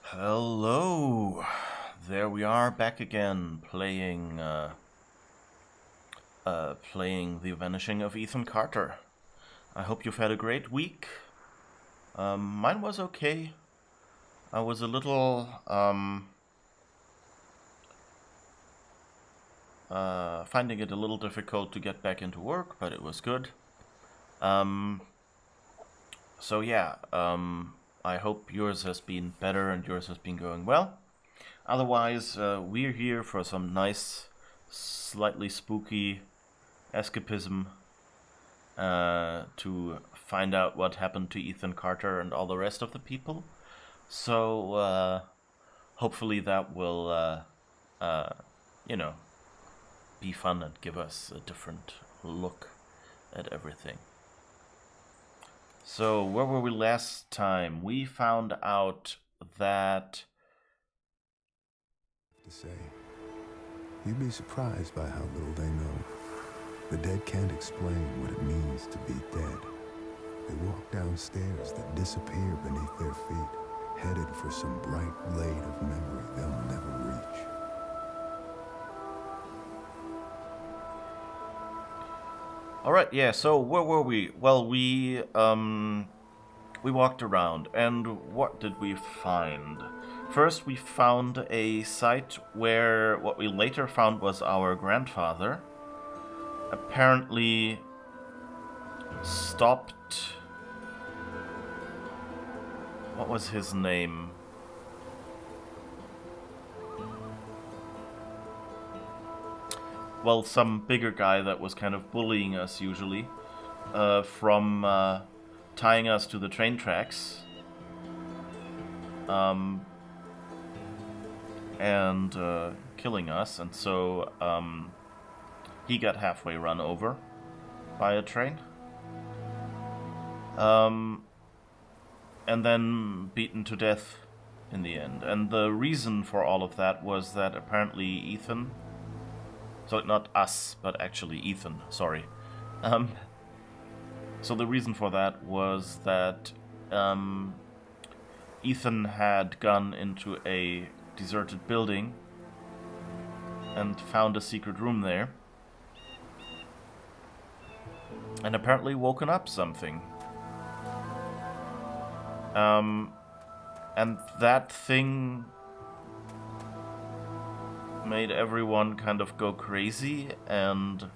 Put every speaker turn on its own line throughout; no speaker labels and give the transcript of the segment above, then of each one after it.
Hello, there we are back again, playing the Vanishing of Ethan Carter. I hope you've had a great week. Mine was okay. I was a little finding it a little difficult to get back into work, but it was good. Um, so yeah, I hope yours has been better and yours has been going well. Otherwise, we're here for some nice, slightly spooky escapism to find out what happened to Ethan Carter and all the rest of the people. So, hopefully that will, uh, you know, be fun and give us a different look at everything. So, where were we last time? We found out that.
To say, you'd be surprised by how little they know. The dead can't explain what it means to be dead. They walk down stairs that disappear beneath their feet, headed for some bright blade of memory they'll never reach.
All right, yeah. So where were we? Well, we walked around, and what did we find? First, we found a site where what we later found was our grandfather. Apparently, stopped. What was his name? Well, some bigger guy that was kind of bullying us usually, from tying us to the train tracks. And killing us, and so he got halfway run over by a train. And then beaten to death in the end. And the reason for all of that was that apparently Ethan, so not us, but actually Ethan, sorry. So the reason for that was that Ethan had gone into a deserted building and found a secret room there. And apparently woken up something. And that thing made everyone kind of go crazy and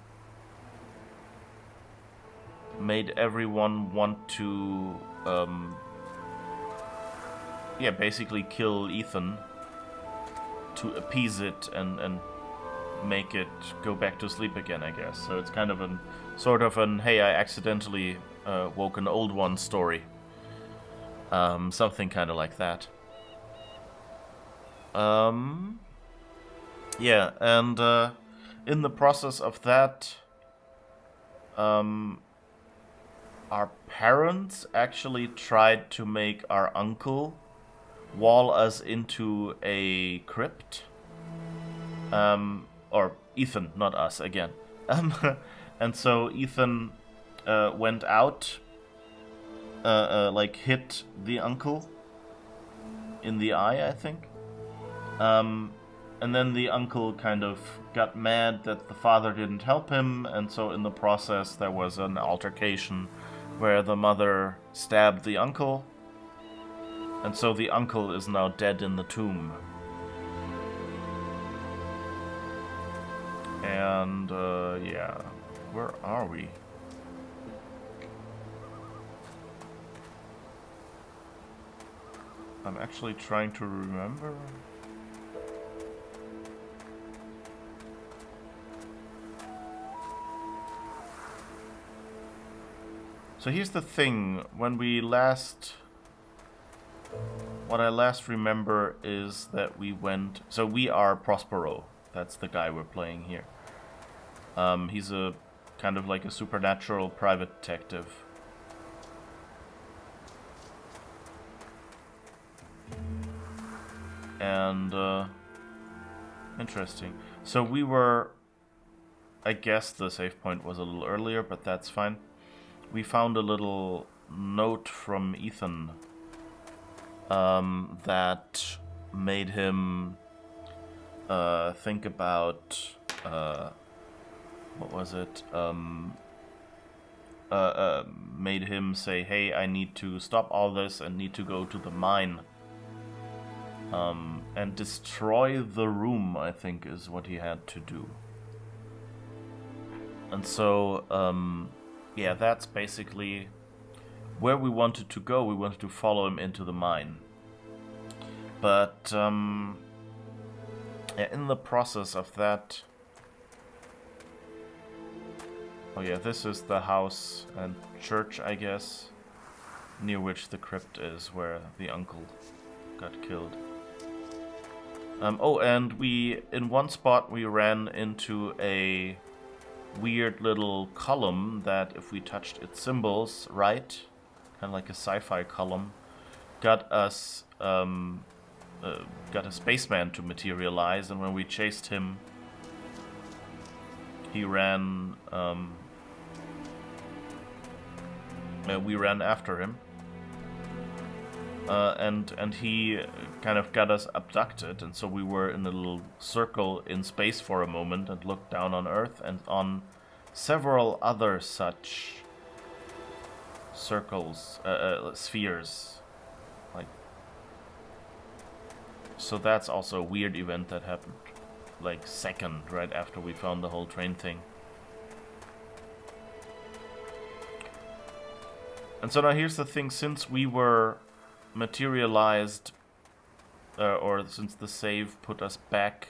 made everyone want to, basically kill Ethan to appease it and make it go back to sleep again, I guess. So it's kind of hey, I accidentally woke an old one story. Something kind of like that. Yeah, and in the process of that, our parents actually tried to make our uncle wall us into a crypt. Or Ethan, not us, again. And so Ethan went out, hit the uncle in the eye, I think. And then the uncle kind of got mad that the father didn't help him, and so in the process there was an altercation where the mother stabbed the uncle, and so the uncle is now dead in the tomb. And, yeah. Where are we? I'm actually trying to remember. So here's the thing. What I last remember is that we went... So we are Prospero. That's the guy we're playing here. He's a kind of like a supernatural private detective. And, interesting. So we were... I guess the save point was a little earlier, but that's fine. We found a little note from Ethan that made him think about what was it? Made him say, "Hey, I need to stop all this and need to go to the mine and destroy the room." I think is what he had to do. And so, yeah, that's basically where we wanted to go. We wanted to follow him into the mine. But yeah, in the process of that... Oh yeah, this is the house and church, I guess, near which the crypt is, where the uncle got killed. Oh, and in one spot we ran into a weird little column that, if we touched its symbols right, kind of like a sci-fi column, got a spaceman to materialize, and when we chased him, he ran. We ran after him, and he kind of got us abducted, and so we were in a little circle in space for a moment and looked down on Earth and on several other such circles, spheres, like. So that's also a weird event that happened, like second right after we found the whole train thing. And so now here's the thing: since we were materialized, or since the save put us back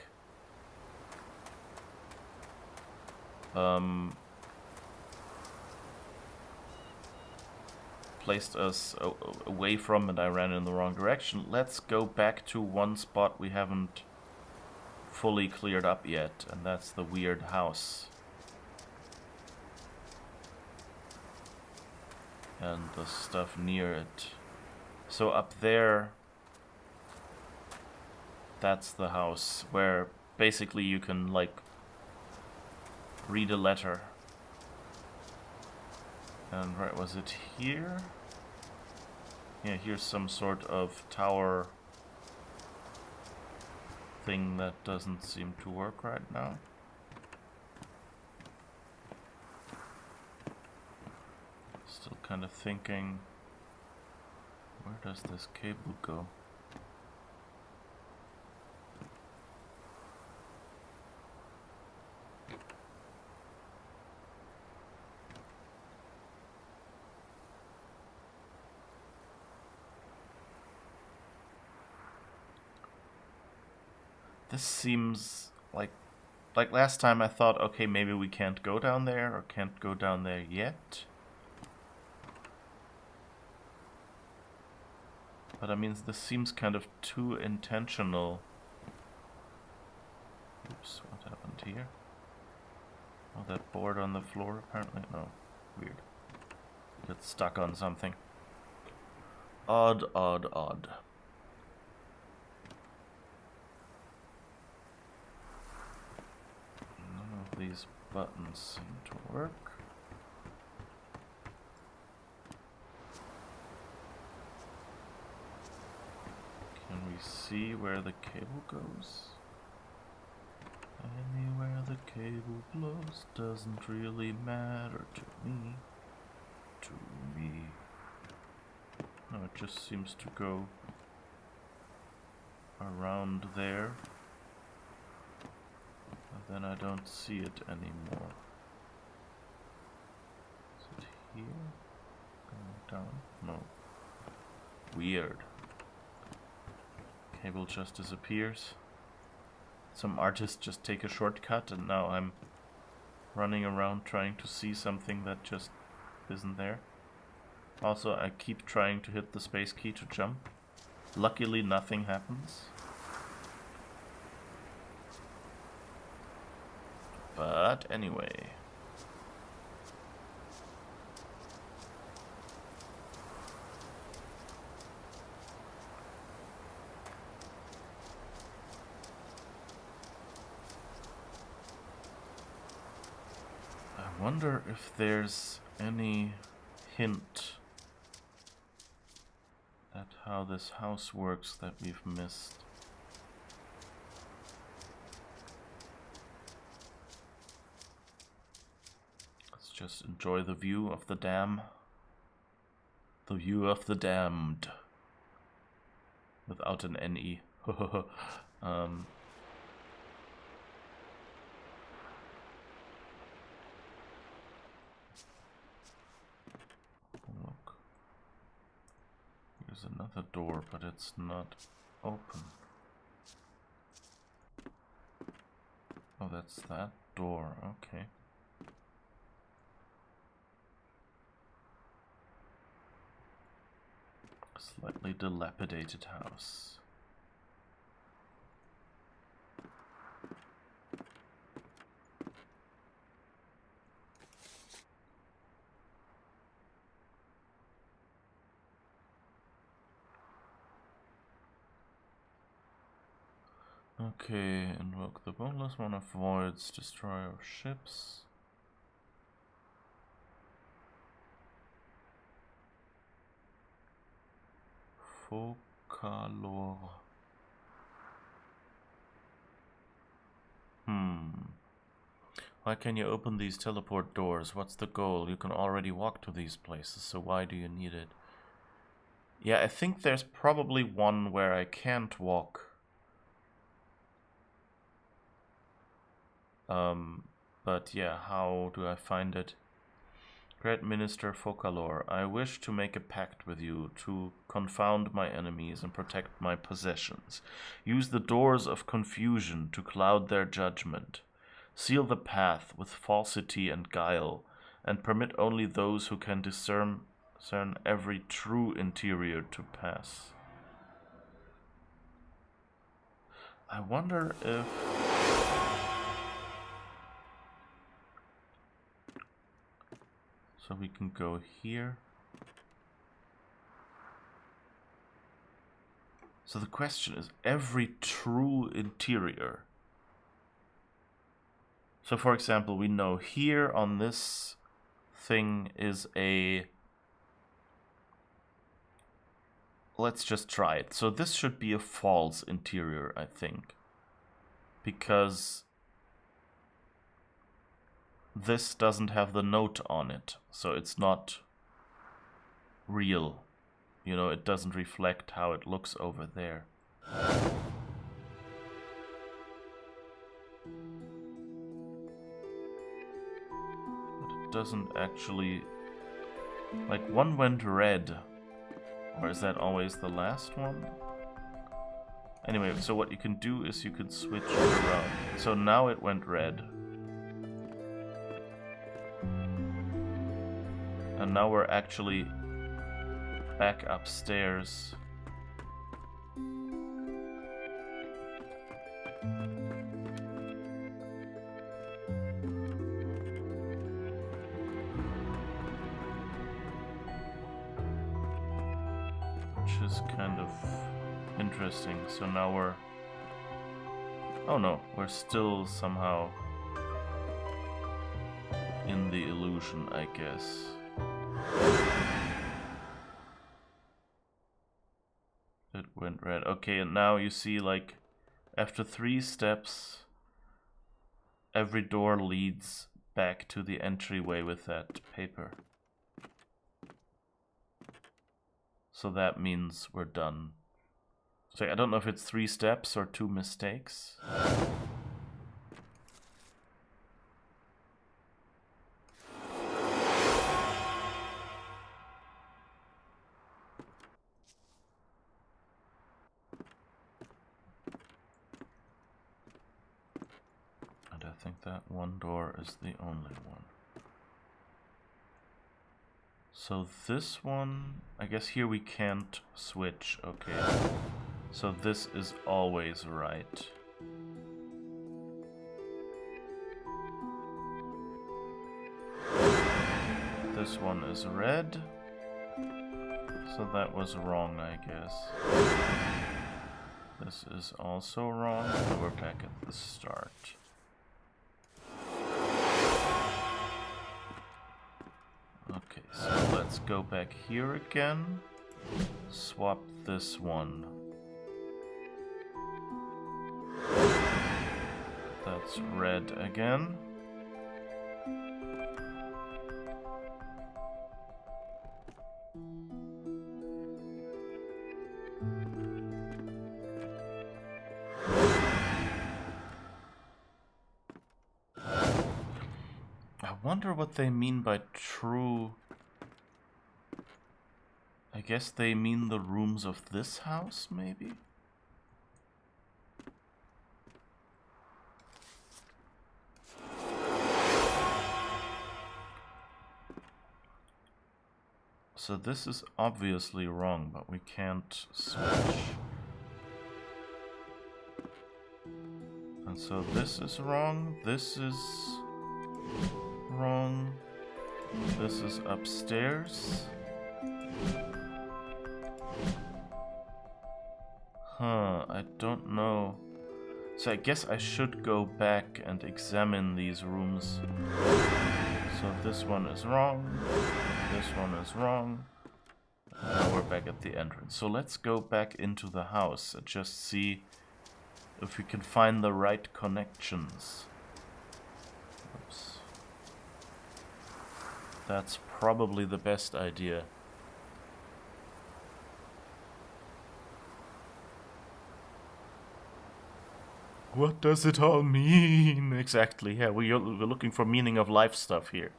placed us away from, and I ran in the wrong direction, let's go back to one spot we haven't fully cleared up yet, and that's the weird house. And the stuff near it. So up there, that's the house where basically you can, like, read a letter. And right, was it here? Yeah, here's some sort of tower thing that doesn't seem to work right now. Still kind of thinking, where does this cable go? This seems like last time I thought, okay, maybe we can't go down there or can't go down there yet. But I mean, this seems kind of too intentional. Oops, what happened here? Oh, that board on the floor apparently? No, weird. Get stuck on something. Odd, odd, odd. None of these buttons seem to work. Can we see where the cable goes? Anywhere the cable blows doesn't really matter to me. To me. No, it just seems to go around there. But then I don't see it anymore. Is it here? Going down? No. Weird. Cable just disappears. Some artists just take a shortcut, and now I'm running around trying to see something that just isn't there. Also, I keep trying to hit the space key to jump. Luckily, nothing happens. But anyway. I wonder if there's any hint at how how this house works that we've missed. Let's just enjoy the view of the dam. The view of the damned. Without an N-E. Look. Here's another door, but it's not open. Oh, that's that door. Okay. Slightly dilapidated house. Okay, invoke the boneless one, avoids destroyer of ships. Focalor. Why can you open these teleport doors? What's the goal? You can already walk to these places, so why do you need it? Yeah, I think there's probably one where I can't walk. But yeah, how do I find it? Great Minister Focalor, I wish to make a pact with you to confound my enemies and protect my possessions. Use the doors of confusion to cloud their judgment. Seal the path with falsity and guile, and permit only those who can discern every true interior to pass. I wonder if... So we can go here. So the question is, every true interior. So for example, we know here on this thing is a... Let's just try it. So this should be a false interior, I think. Because this doesn't have the note on it, so it's not real. You know, it doesn't reflect how it looks over there. But it doesn't actually... Like, one went red. Or is that always the last one? Anyway, so what you can do is you could switch it around. So now it went red. And now we're actually back upstairs. Which is kind of interesting. So now we're... Oh no, we're still somehow in the illusion, I guess. It went red. Okay, and now you see, like, after 3 steps, every door leads back to the entryway with that paper. So that means we're done. So I don't know if it's 3 steps or 2 mistakes. And I think that one door is the only one. So this one, I guess here we can't switch, okay. So this is always right. This one is red. So that was wrong, I guess. This is also wrong, and we're back at the start. Okay, so let's go back here again. swap this one. That's red again. I wonder what they mean by true. I guess they mean the rooms of this house, maybe? So this is obviously wrong, but we can't switch. And so this is wrong, this is wrong, this is upstairs. Huh, I don't know. So I guess I should go back and examine these rooms. So this one is wrong, this one is wrong. And now we're back at the entrance. So let's go back into the house and just see if we can find the right connections. Oops. That's probably the best idea. What does it all mean? Exactly, yeah, we're looking for meaning of life stuff here.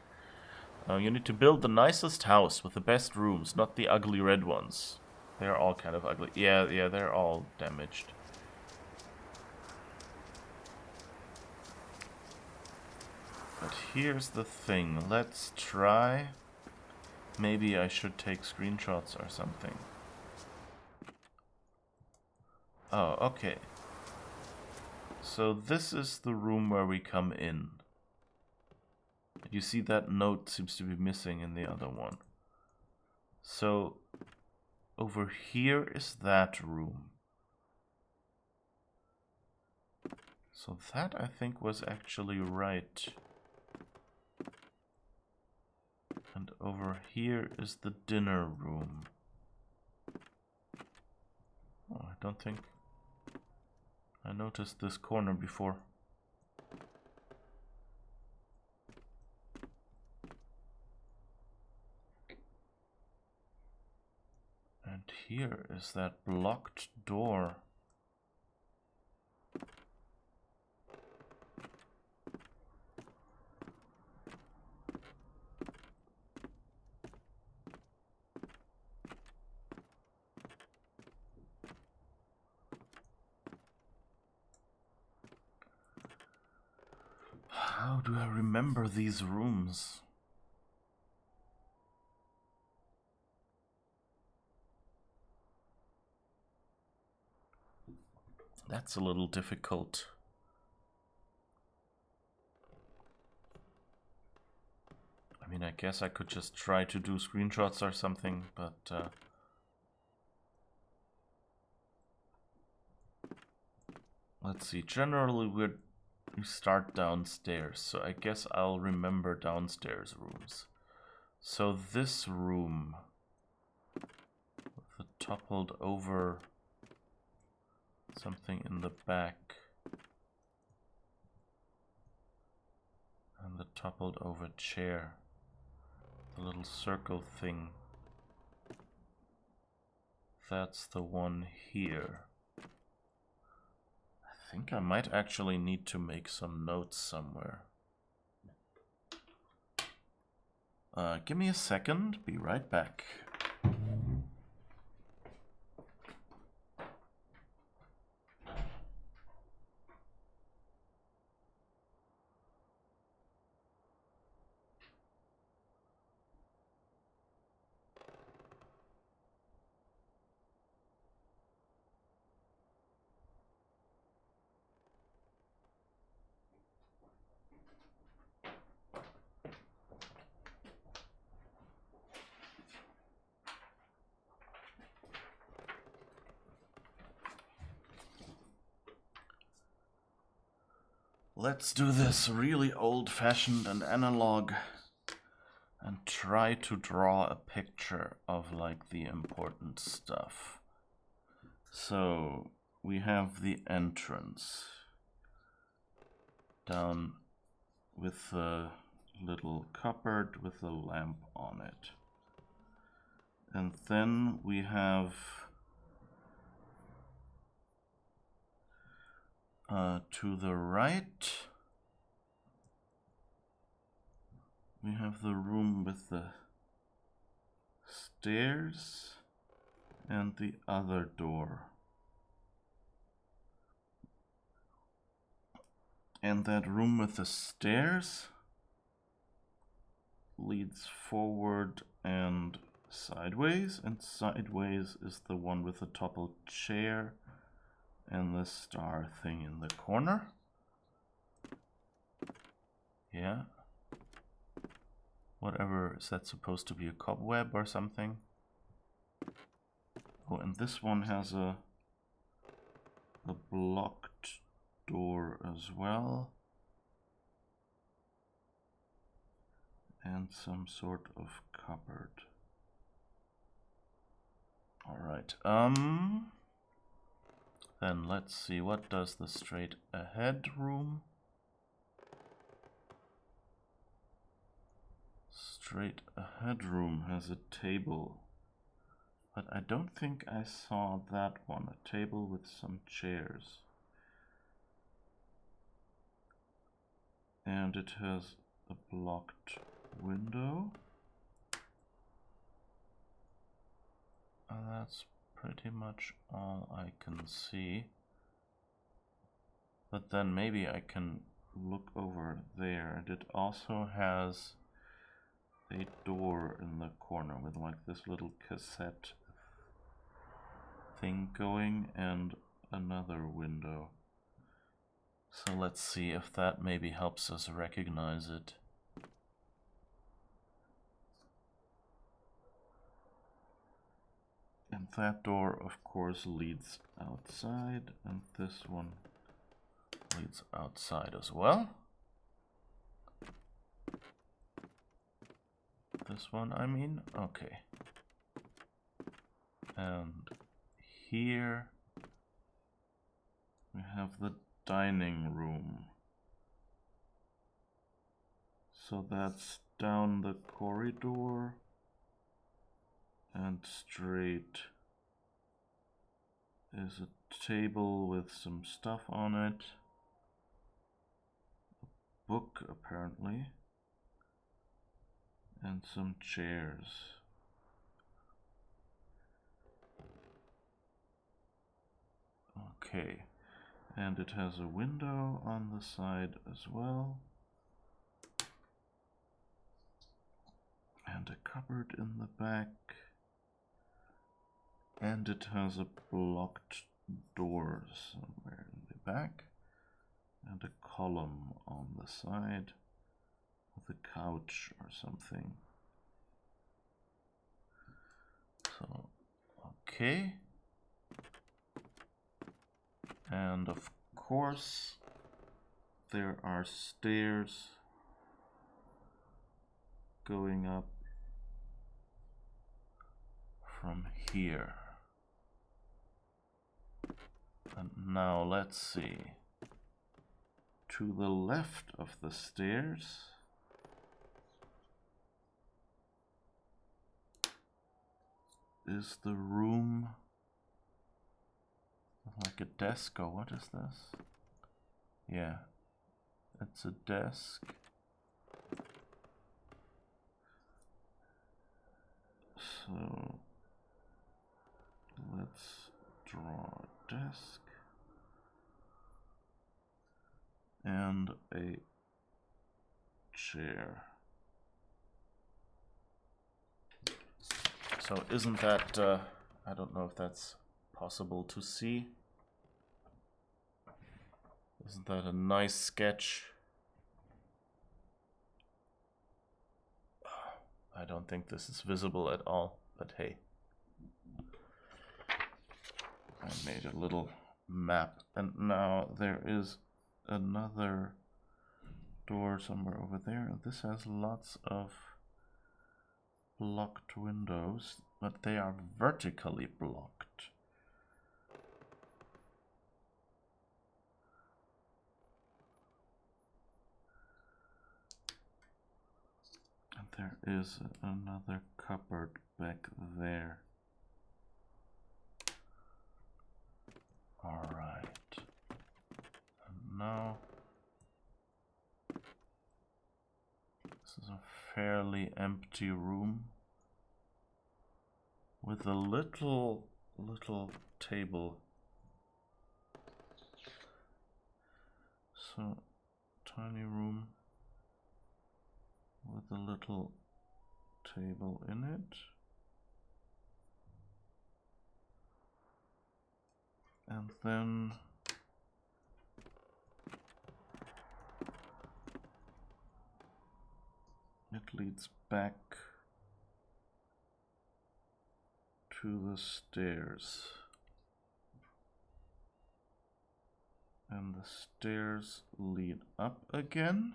You need to build the nicest house with the best rooms, not the ugly red ones. They're all kind of ugly. Yeah, they're all damaged. But here's the thing. Let's try. Maybe I should take screenshots or something. Oh, okay. So this is the room where we come in. You see that note seems to be missing in the other one. So over here is that room. So that I think was actually right. And over here is the dinner room. Oh, I don't think I noticed this corner before. And here is that blocked door. How do I remember these rooms? That's a little difficult. I mean, I guess I could just try to do screenshots or something, but let's see. Generally, we start downstairs, so I guess I'll remember downstairs rooms. So this room, the toppled over something in the back, and the toppled over chair, the little circle thing. That's the one here. I think I might actually need to make some notes somewhere. Give me a second, be right back. Let's do this really old-fashioned and analog. and try to draw a picture of like the important stuff. So we have the entrance down with a little cupboard with a lamp on it. And then we have to the right, we have the room with the stairs and the other door. And that room with the stairs leads forward and sideways is the one with the toppled chair and the star thing in the corner. Yeah. Whatever, is that supposed to be a cobweb or something? Oh, and this one has a blocked door as well. And some sort of cupboard. Alright, then let's see, what does the straight ahead room? Straight ahead room has a table, but I don't think I saw that one, a table with some chairs. And it has a blocked window. That's pretty much all I can see. But then maybe I can look over there. And it also has a door in the corner with like this little cassette thing going and another window. So let's see if that maybe helps us recognize it. And that door, of course, leads outside, and this one leads outside as well. This one, I mean, okay. And here we have the dining room. So that's down the corridor and straight is a table with some stuff on it. A book, apparently. And some chairs. Okay. And it has a window on the side as well. And a cupboard in the back. And it has a blocked door somewhere in the back. And a column on the side with a couch or something. So, okay. And of course, there are stairs going up from here. And now let's see. To the left of the stairs is the room like a desk, or what is this? Yeah, it's a desk. So let's draw a desk and a chair. So isn't that, I don't know if that's possible to see. Isn't that a nice sketch? I don't think this is visible at all, but hey. I made a little map, and now there is another door somewhere over there, and this has lots of blocked windows, but they are vertically blocked. And there is another cupboard back there. All right. And now this is a fairly empty room with a little table. So, tiny room with a little table in it. And then it leads back to the stairs. And the stairs lead up again.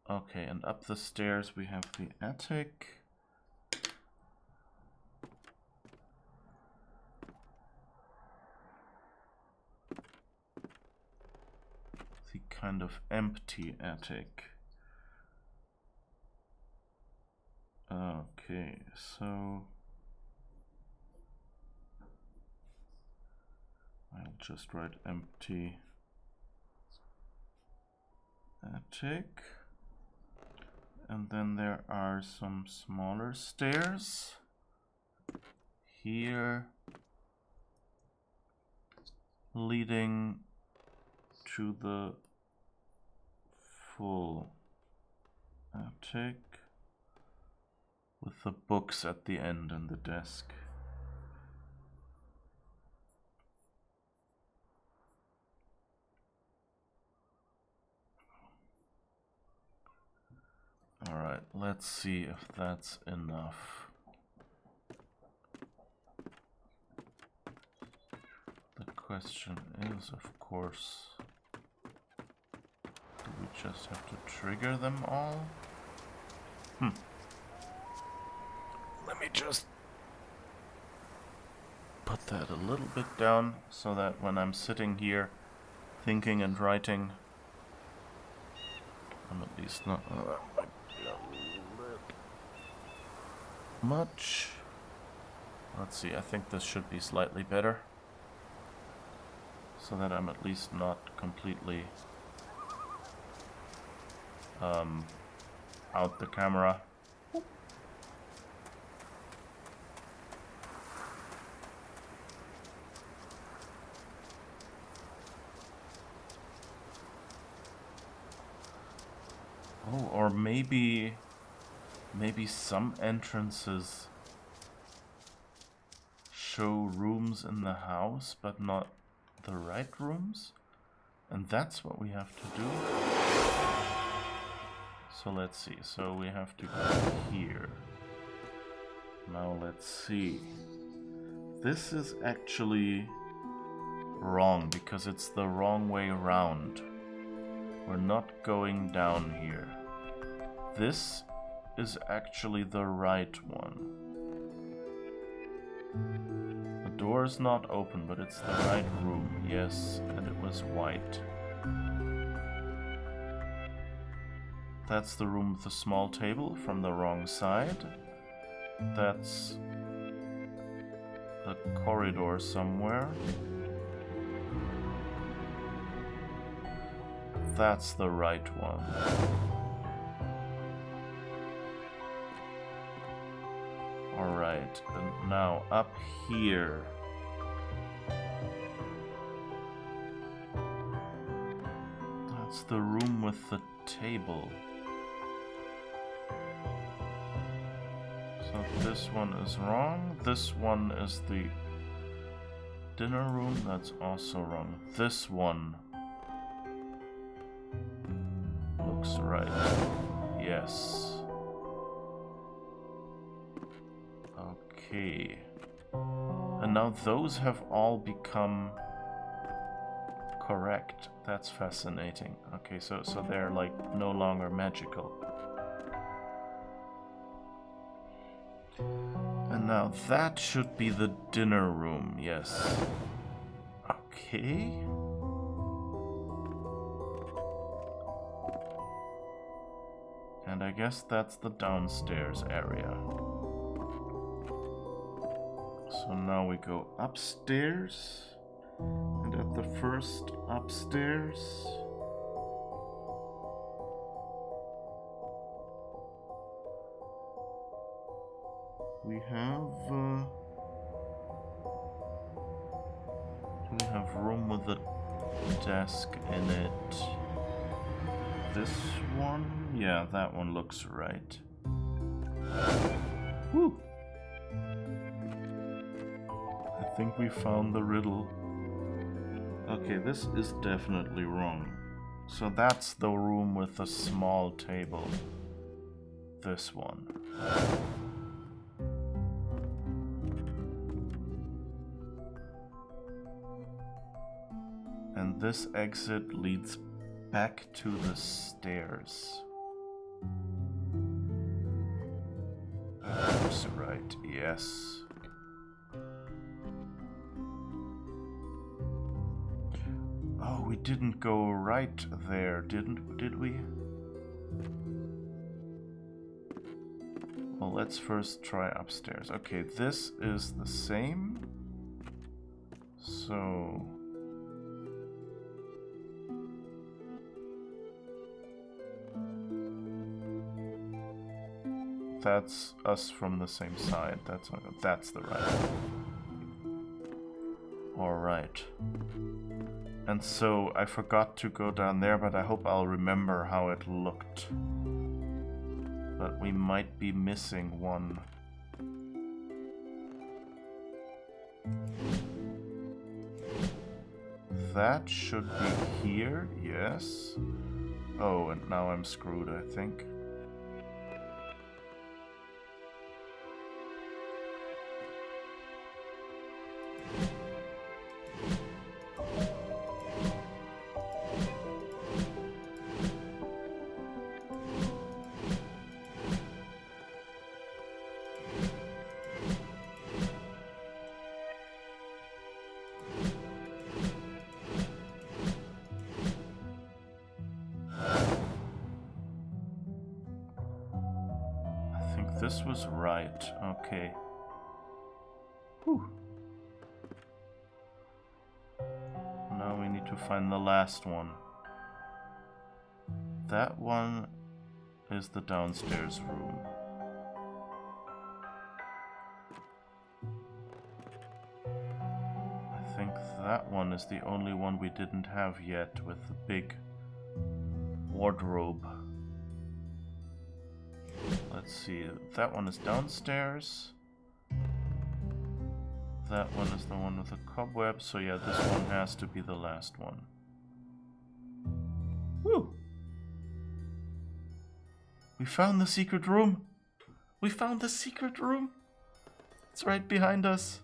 Okay, and up the stairs we have the attic. The kind of empty attic. Okay, so I'll just write empty attic. And then there are some smaller stairs here leading to the full attic with the books at the end and the desk. Alright, let's see if that's enough. The question is, of course, do we just have to trigger them all? Let me just put that a little bit down so that when I'm sitting here thinking and writing, I'm at least not much. Let's see, I think this should be slightly better so that I'm at least not completely out the camera. Oh, or maybe some entrances show rooms in the house, but not the right rooms? And that's what we have to do. So let's see. So we have to go here. Now let's see. This is actually wrong because it's the wrong way around. We're not going down here. This is actually the right one. The door is not open, but it's the right room. Yes, and it was white. That's the room with the small table from the wrong side. That's the corridor somewhere. That's the right one. Alright, and now up here. That's the room with the table. So this one is wrong. This one is the dinner room. That's also wrong. This one looks right. Yes. Okay. And now those have all become correct. That's fascinating. Okay, so they're like no longer magical. And now that should be the dinner room, yes. Okay. And I guess that's the downstairs area. So now we go upstairs. And at the first upstairs, we have room with a desk in it. This one? Yeah, that one looks right. Woo! I think we found the riddle. Okay, this is definitely wrong. So that's the room with the small table. This one. And this exit leads back to the stairs. That's right, yes. Oh, we didn't go right there, did we? Well, let's first try upstairs. Okay, this is the same. So... that's us from the same side. That's the right one. Alright. And so I forgot to go down there, but I hope I'll remember how it looked. But we might be missing one. That should be here, yes. Oh, and now I'm screwed, I think. This was right. Okay. Whew. Now we need to find the last one. That one is the downstairs room. I think that one is the only one we didn't have yet with the big wardrobe. Let's see, that one is downstairs. That one is the one with the cobweb, so yeah, this one has to be the last one. Woo! We found the secret room! We found the secret room! It's right behind us.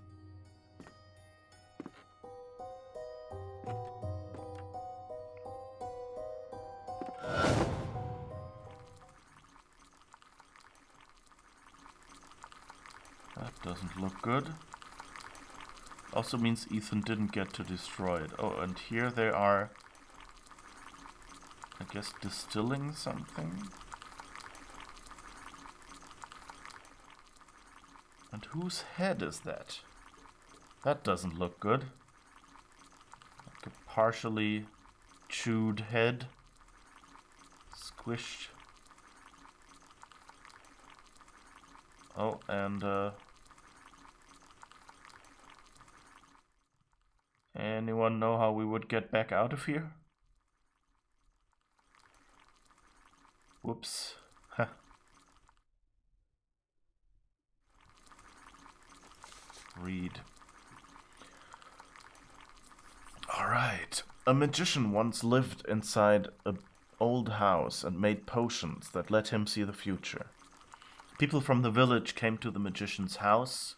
That doesn't look good. Also means Ethan didn't get to destroy it. Oh, and here they are, I guess, distilling something. And whose head is that? That doesn't look good. Like a partially chewed head. Squished. Oh, and anyone know how we would get back out of here? Whoops. Read. Alright. A magician once lived inside an old house and made potions that let him see the future. People from the village came to the magician's house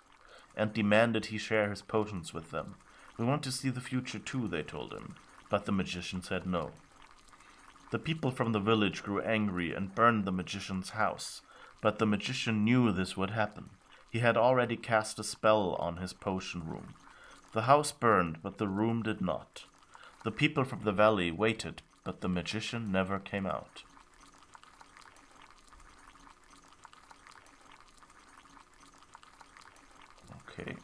and demanded he share his potions with them. We want to see the future too, they told him, but the magician said no. The people from the village grew angry and burned the magician's house, but the magician knew this would happen. He had already cast a spell on his potion room. The house burned, but the room did not. The people from the valley waited, but the magician never came out. Okay.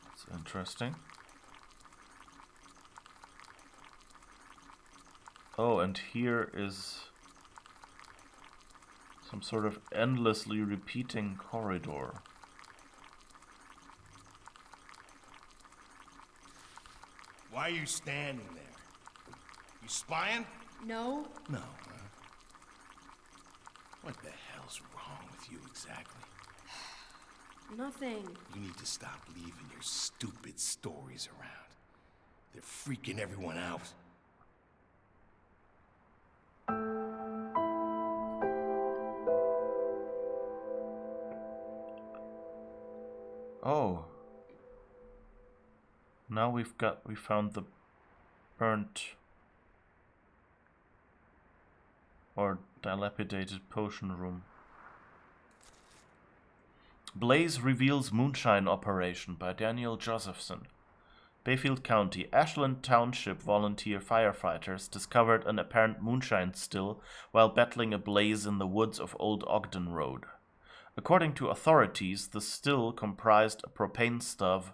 That's interesting. Oh, and here is some sort of endlessly repeating corridor.
Why are you standing there? You spying?
No.
No, huh? What the hell's wrong with you exactly?
Nothing.
You need to stop leaving your stupid stories around. They're freaking everyone out.
Oh. Now we found the burnt or dilapidated potion room. Blaze reveals moonshine operation by Daniel Josephson. Bayfield County, Ashland Township volunteer firefighters discovered an apparent moonshine still while battling a blaze in the woods of Old Ogden Road. According to authorities, the still comprised a propane stove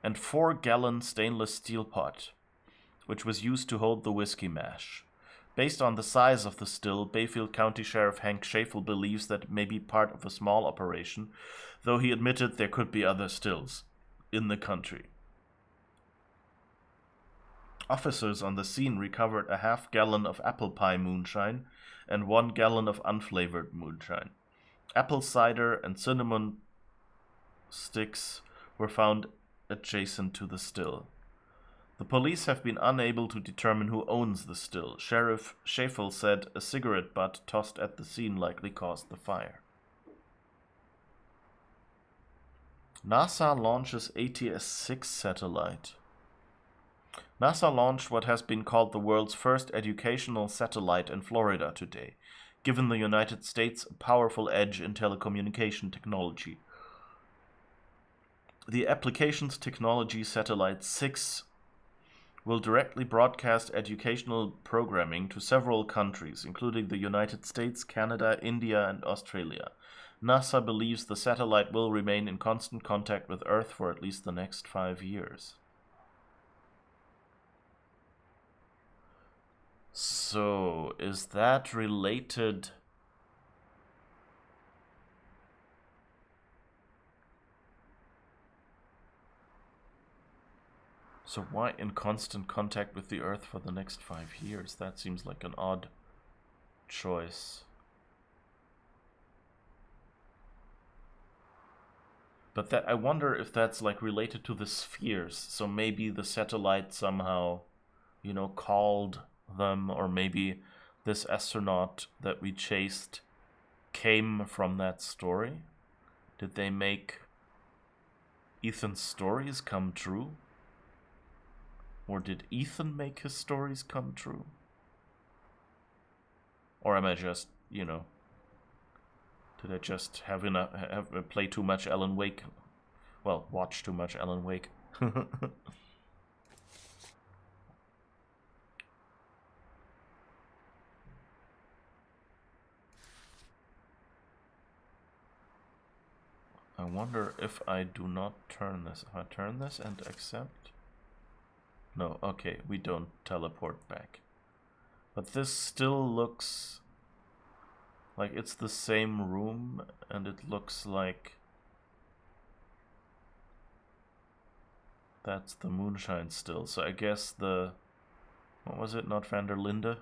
and 4-gallon stainless steel pot, which was used to hold the whiskey mash. Based on the size of the still, Bayfield County Sheriff Hank Schafel believes that it may be part of a small operation, though he admitted there could be other stills in the country. Officers on the scene recovered a half-gallon of apple pie moonshine and 1 gallon of unflavored moonshine. Apple cider and cinnamon sticks were found adjacent to the still. The police have been unable to determine who owns the still. Sheriff Schafel said a cigarette butt tossed at the scene likely caused the fire. NASA launches ATS-6 satellite. NASA launched what has been called the world's first educational satellite in Florida today, giving the United States a powerful edge in telecommunication technology. The Applications Technology Satellite 6 will directly broadcast educational programming to several countries, including the United States, Canada, India, and Australia. NASA believes the satellite will remain in constant contact with Earth for at least the next 5 years. So, is that related? So why in constant contact with the Earth for the next 5 years? That seems like an odd choice. But that I wonder if that's like related to the spheres. So maybe the satellite somehow, called them, or maybe this astronaut that we chased came from that story. Did they make Ethan's stories come true? Or did Ethan make his stories come true? Or am I just, did I just have play too much Alan Wake? Well, watch too much Alan Wake. I wonder if I do not turn this. If I turn this and accept? No, okay, we don't teleport back. But this still looks like it's the same room, and it looks like that's the moonshine still. So I guess what was it, not Van der Linde?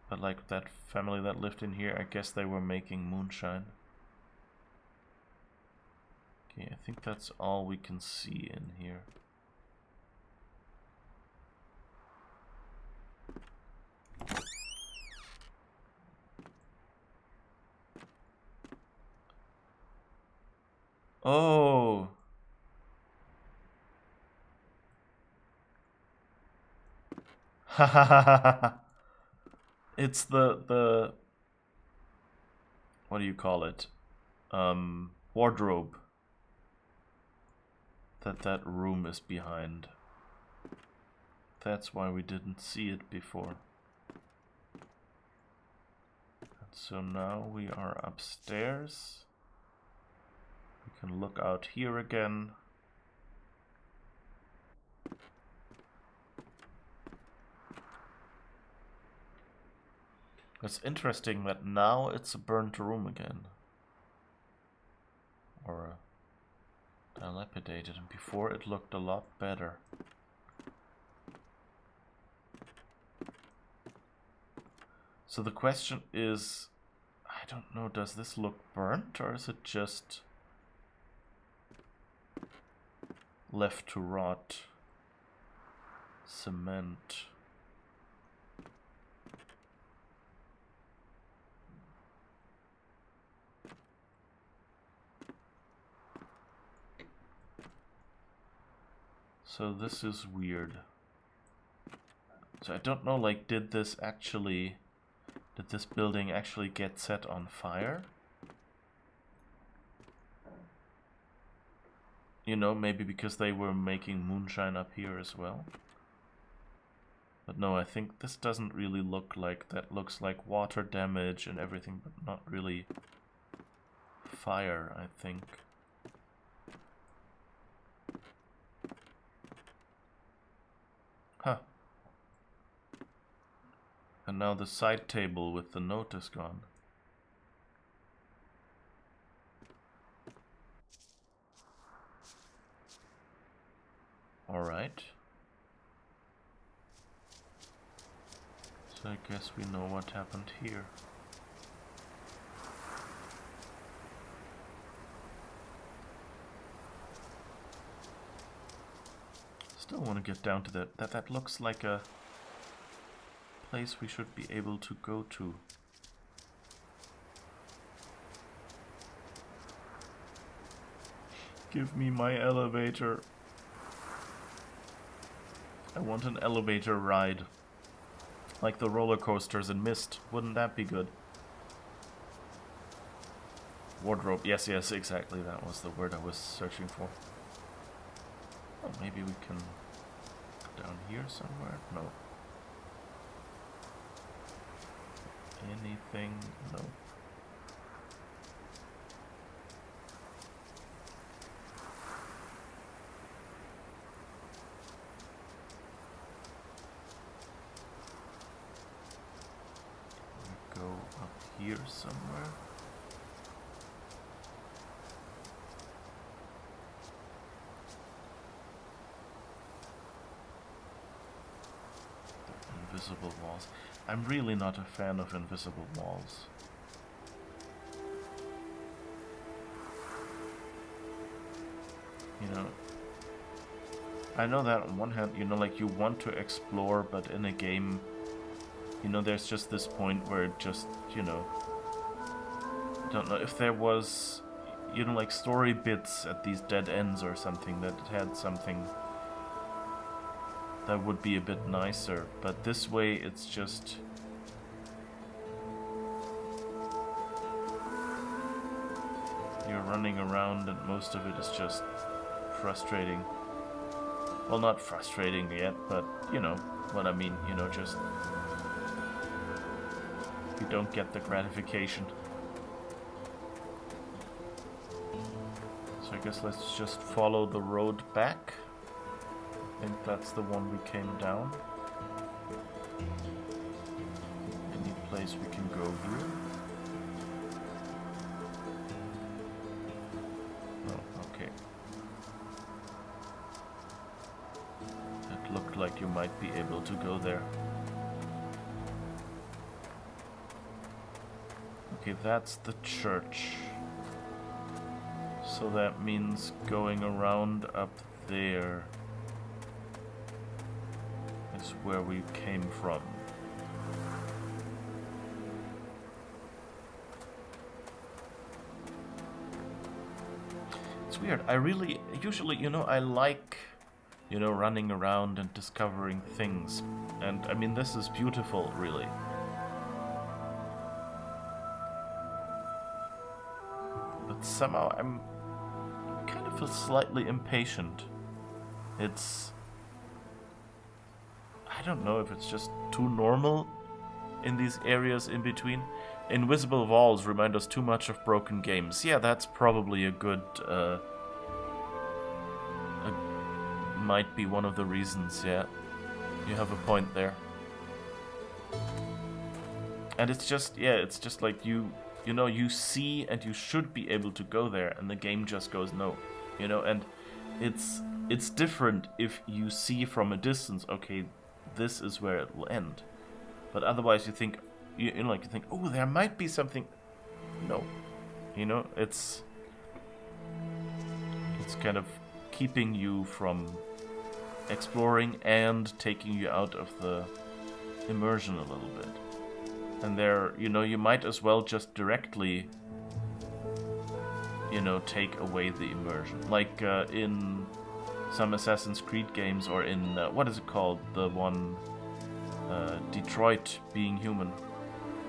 But like that family that lived in here, I guess they were making moonshine. Okay, I think that's all we can see in here. Oh. It's the what do you call it? Wardrobe that room is behind. That's why we didn't see it before. And so now we are upstairs. We can look out here again. It's interesting that now it's a burnt room again. Or dilapidated, and before it looked a lot better. So the question is, I don't know, does this look burnt or is it just left to rot? Cement. So this is weird. So I don't know, like, did this building actually get set on fire? You know, maybe because they were making moonshine up here as well. But no, I think this doesn't really look like that. Looks like water damage and everything, but not really fire, I think. Huh. And now the side table with the note is gone. Alright. So I guess we know what happened here. Still want to get down to that. That looks like a place we should be able to go to. Give me my elevator. I want an elevator ride. Like the roller coasters in Myst. Wouldn't that be good? Wardrobe. Yes, yes, exactly. That was the word I was searching for. Oh, maybe we can go down here somewhere? No. Anything? No. We go up here somewhere. Invisible walls. I'm really not a fan of invisible walls. You know, I know that on one hand, you know, like you want to explore, but in a game, you know, there's just this point where it just, you know, I don't know if there was, you know, like story bits at these dead ends or something that had something that would be a bit nicer, but this way it's just... You're running around and most of it is just frustrating. Well, not frustrating yet, but you know what I mean, you know, just... You don't get the gratification. So I guess let's just follow the road back. I think that's the one we came down. Any place we can go here? Oh, okay. It looked like you might be able to go there. Okay, that's the church. So that means going around up there is where we came from. It's it's weird. I really, usually, I like, running around and discovering things. And, I mean, this is beautiful, really. But somehow I'm kind of slightly impatient. It's... I don't know if it's just too normal in these areas in between. Invisible walls remind us too much of broken games. Yeah, that's probably a good... might be one of the reasons, yeah. You have a point there. And it's just, yeah, it's just like you see and you should be able to go there, and the game just goes no. And it's different if you see from a distance, okay, this is where it will end. But otherwise you think, you think, oh, there might be something. No. It's kind of keeping you from exploring and taking you out of the immersion a little bit. And there, you might as well just directly, take away the immersion. Like in some Assassin's Creed games, or in, what is it called? The one, Detroit Being Human.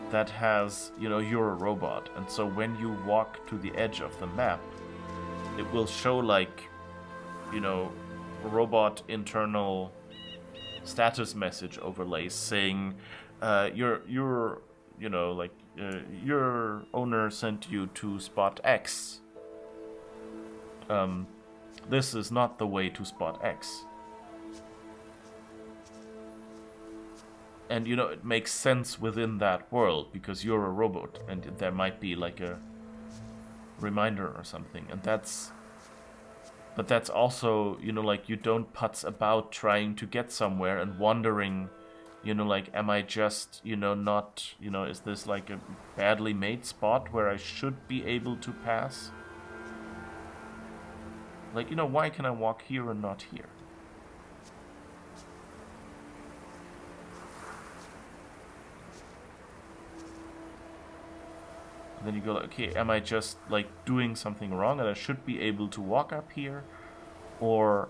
That has, you're a robot. And so when you walk to the edge of the map, it will show like, robot internal status message overlays saying, your owner sent you to spot X. This is not the way to spot X. And, it makes sense within that world, because you're a robot, and there might be, like, a reminder or something. And that's... But that's also, like, you don't putz about trying to get somewhere and wondering, like, am I just, not, is this, like, a badly made spot where I should be able to pass? Like, why can I walk here and not here? Then you go like, okay, am I just like doing something wrong and I should be able to walk up here? Or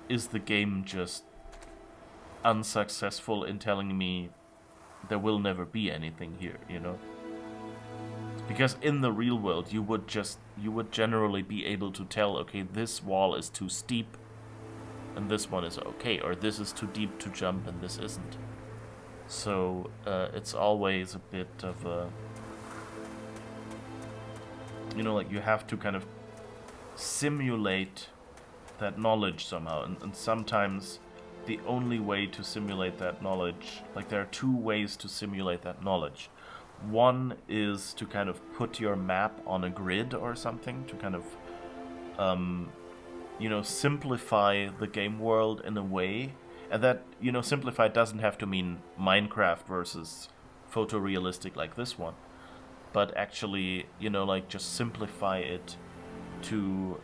is the game just unsuccessful in telling me there will never be anything here, Because in the real world you would generally be able to tell, okay, this wall is too steep and this one is okay, or this is too deep to jump and this isn't. So it's always a bit of a... like you have to kind of simulate that knowledge somehow. And sometimes the only way to simulate that knowledge, like there are two ways to simulate that knowledge. One is to kind of put your map on a grid or something to kind of, simplify the game world in a way. And that, simplify doesn't have to mean Minecraft versus photorealistic like this one. But actually, like just simplify it to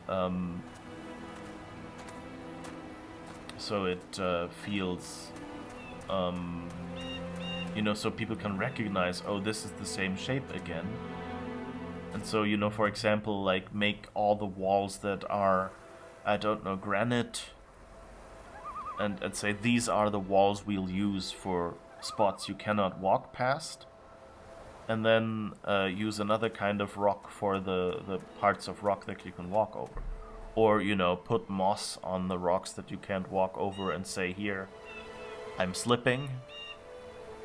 so it feels, so people can recognize, oh, this is the same shape again. And so, for example, like make all the walls that are, I don't know, granite, and say these are the walls we'll use for spots you cannot walk past. And then use another kind of rock for the parts of rock that you can walk over. Or, put moss on the rocks that you can't walk over and say, here, I'm slipping.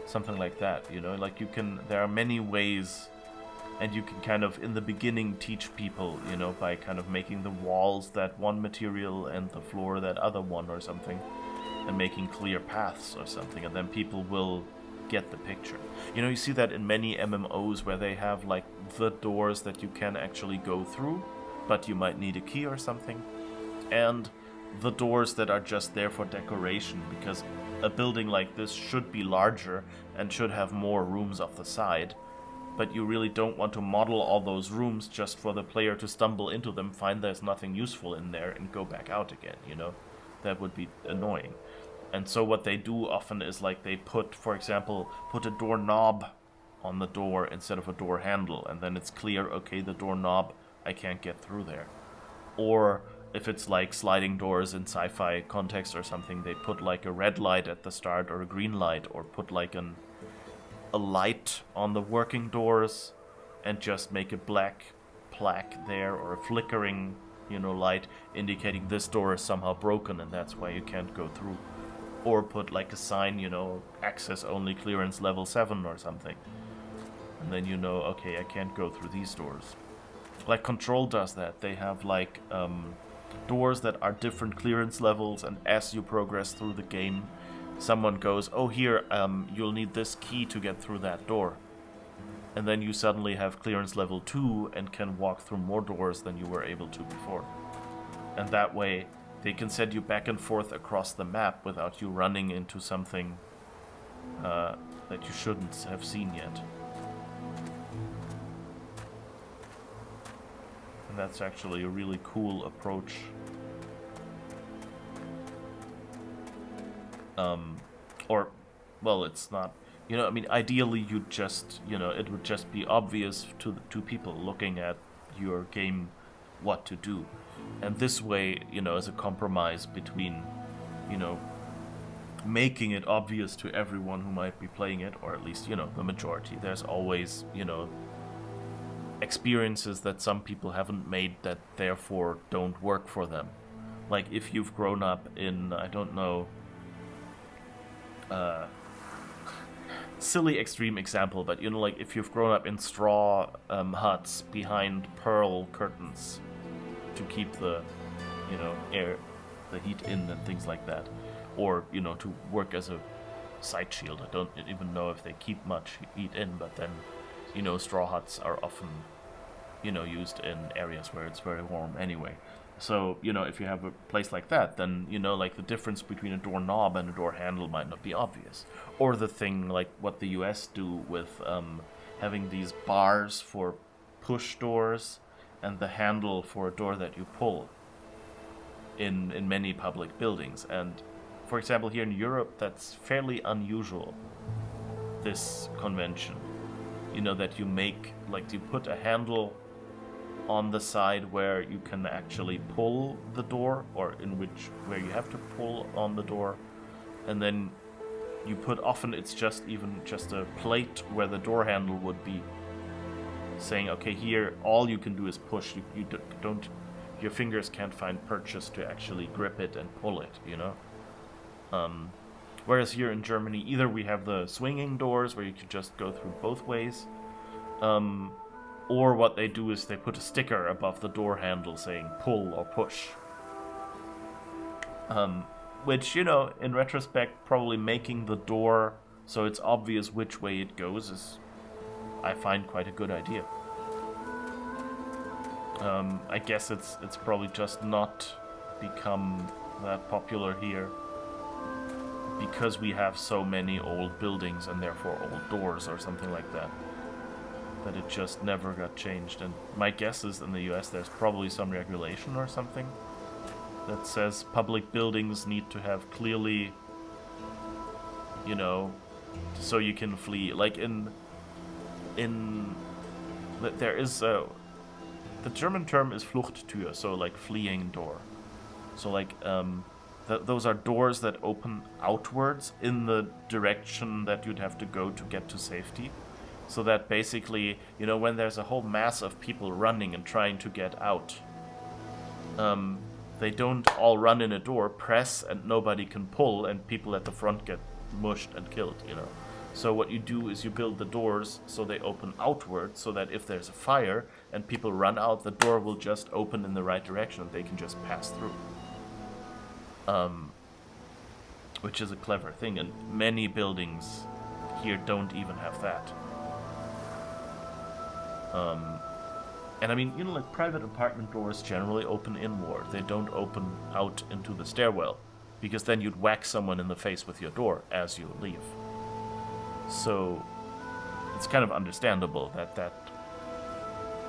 Something like that, like you can, there are many ways, and you can kind of, in the beginning, teach people, by kind of making the walls that one material and the floor that other one or something, and making clear paths or something, and then people will get the picture. You see that in many MMOs where they have like the doors that you can actually go through, but you might need a key or something, and the doors that are just there for decoration, because a building like this should be larger and should have more rooms off the side, but you really don't want to model all those rooms just for the player to stumble into them, find there's nothing useful in there, and go back out again, That would be annoying. And so what they do often is like they put, for example, put a doorknob on the door instead of a door handle, and then it's clear, okay, the doorknob, I can't get through there. Or if it's like sliding doors in sci-fi context or something, they put like a red light at the start or a green light, or put like a light on the working doors and just make a black plaque there, or a flickering, light indicating this door is somehow broken and that's why you can't go through. Or put like a sign, access only, clearance level 7 or something. And then okay, I can't go through these doors. Like Control does that. They have like doors that are different clearance levels, and as you progress through the game, someone goes, oh, here, you'll need this key to get through that door. And then you suddenly have clearance level 2 and can walk through more doors than you were able to before. And that way, they can send you back and forth across the map without you running into something that you shouldn't have seen yet. And that's actually a really cool approach. Or, well, it's not. Ideally, you'd just, it would just be obvious to people looking at your game what to do. And this way, as a compromise between, making it obvious to everyone who might be playing it, or at least, the majority. There's always, experiences that some people haven't made that therefore don't work for them. Like if you've grown up in, I don't know, silly extreme example, but like if you've grown up in straw huts behind pearl curtains to keep the air, the heat in and things like that, or to work as a sight shield. I don't even know if they keep much heat in, but then straw huts are often used in areas where it's very warm anyway. So, if you have a place like that, then, like the difference between a doorknob and a door handle might not be obvious. Or the thing like what the US do with having these bars for push doors and the handle for a door that you pull in many public buildings. And, for example, here in Europe, that's fairly unusual, this convention. That you make, like, you put a handle on the side where you can actually pull the door, or where you have to pull on the door, and then you put, often it's just a plate where the door handle would be, saying, okay, here all you can do is push. You don't, your fingers can't find purchase to actually grip it and pull it. Whereas here in Germany, either we have the swinging doors where you can just go through both ways, or what they do is they put a sticker above the door handle saying pull or push. Which, in retrospect, probably making the door so it's obvious which way it goes is, I find, quite a good idea. I guess it's probably just not become that popular here because we have so many old buildings and therefore old doors or something like that it just never got changed. And my guess is in the US there's probably some regulation or something that says public buildings need to have clearly, so you can flee. Like there is the German term is Fluchttür, so like fleeing door. So like those are doors that open outwards in the direction that you'd have to go to get to safety. So that basically, when there's a whole mass of people running and trying to get out, they don't all run in a door, press, and nobody can pull, and people at the front get mushed and killed, So what you do is you build the doors so they open outward, so that if there's a fire and people run out, the door will just open in the right direction and they can just pass through. Which is a clever thing, and many buildings here don't even have that. And I mean, like private apartment doors generally open inward. They don't open out into the stairwell, because then you'd whack someone in the face with your door as you leave. So it's kind of understandable that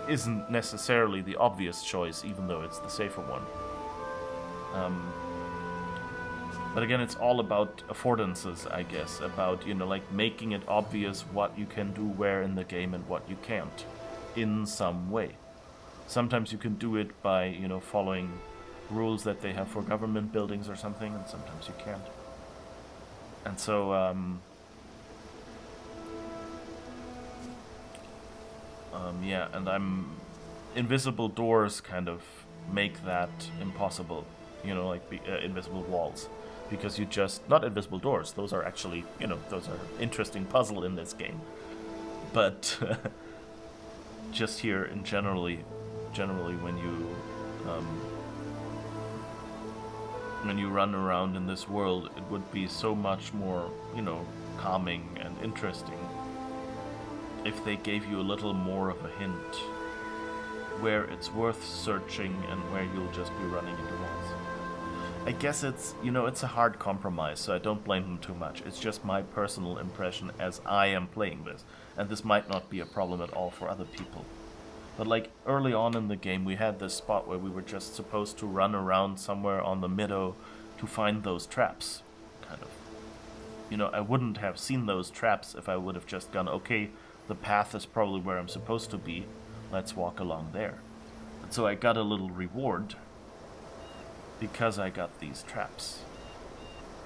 isn't necessarily the obvious choice, even though it's the safer one. But again, it's all about affordances, I guess, about, like making it obvious what you can do where in the game and what you can't, in some way. Sometimes you can do it by, you know, following rules that they have for government buildings or something, and sometimes you can't. And so, yeah, and invisible doors kind of make that impossible, you know, like invisible walls. Because you just, not invisible doors, those are actually, you know, those are interesting puzzle in this game. But just here in generally when you run around in this world, it would be so much more, you know, calming and interesting if they gave you a little more of a hint where it's worth searching and where you'll just be running into walls. I guess it's, you know, it's a hard compromise, so I don't blame them too much. It's just my personal impression as I am playing this, and this might not be a problem at all for other people. But like early on in the game, we had this spot where we were just supposed to run around somewhere on the meadow to find those traps, kind of. You know, I wouldn't have seen those traps if I would have just gone, okay, the path is probably where I'm supposed to be, let's walk along there. And so I got a little reward because I got these traps.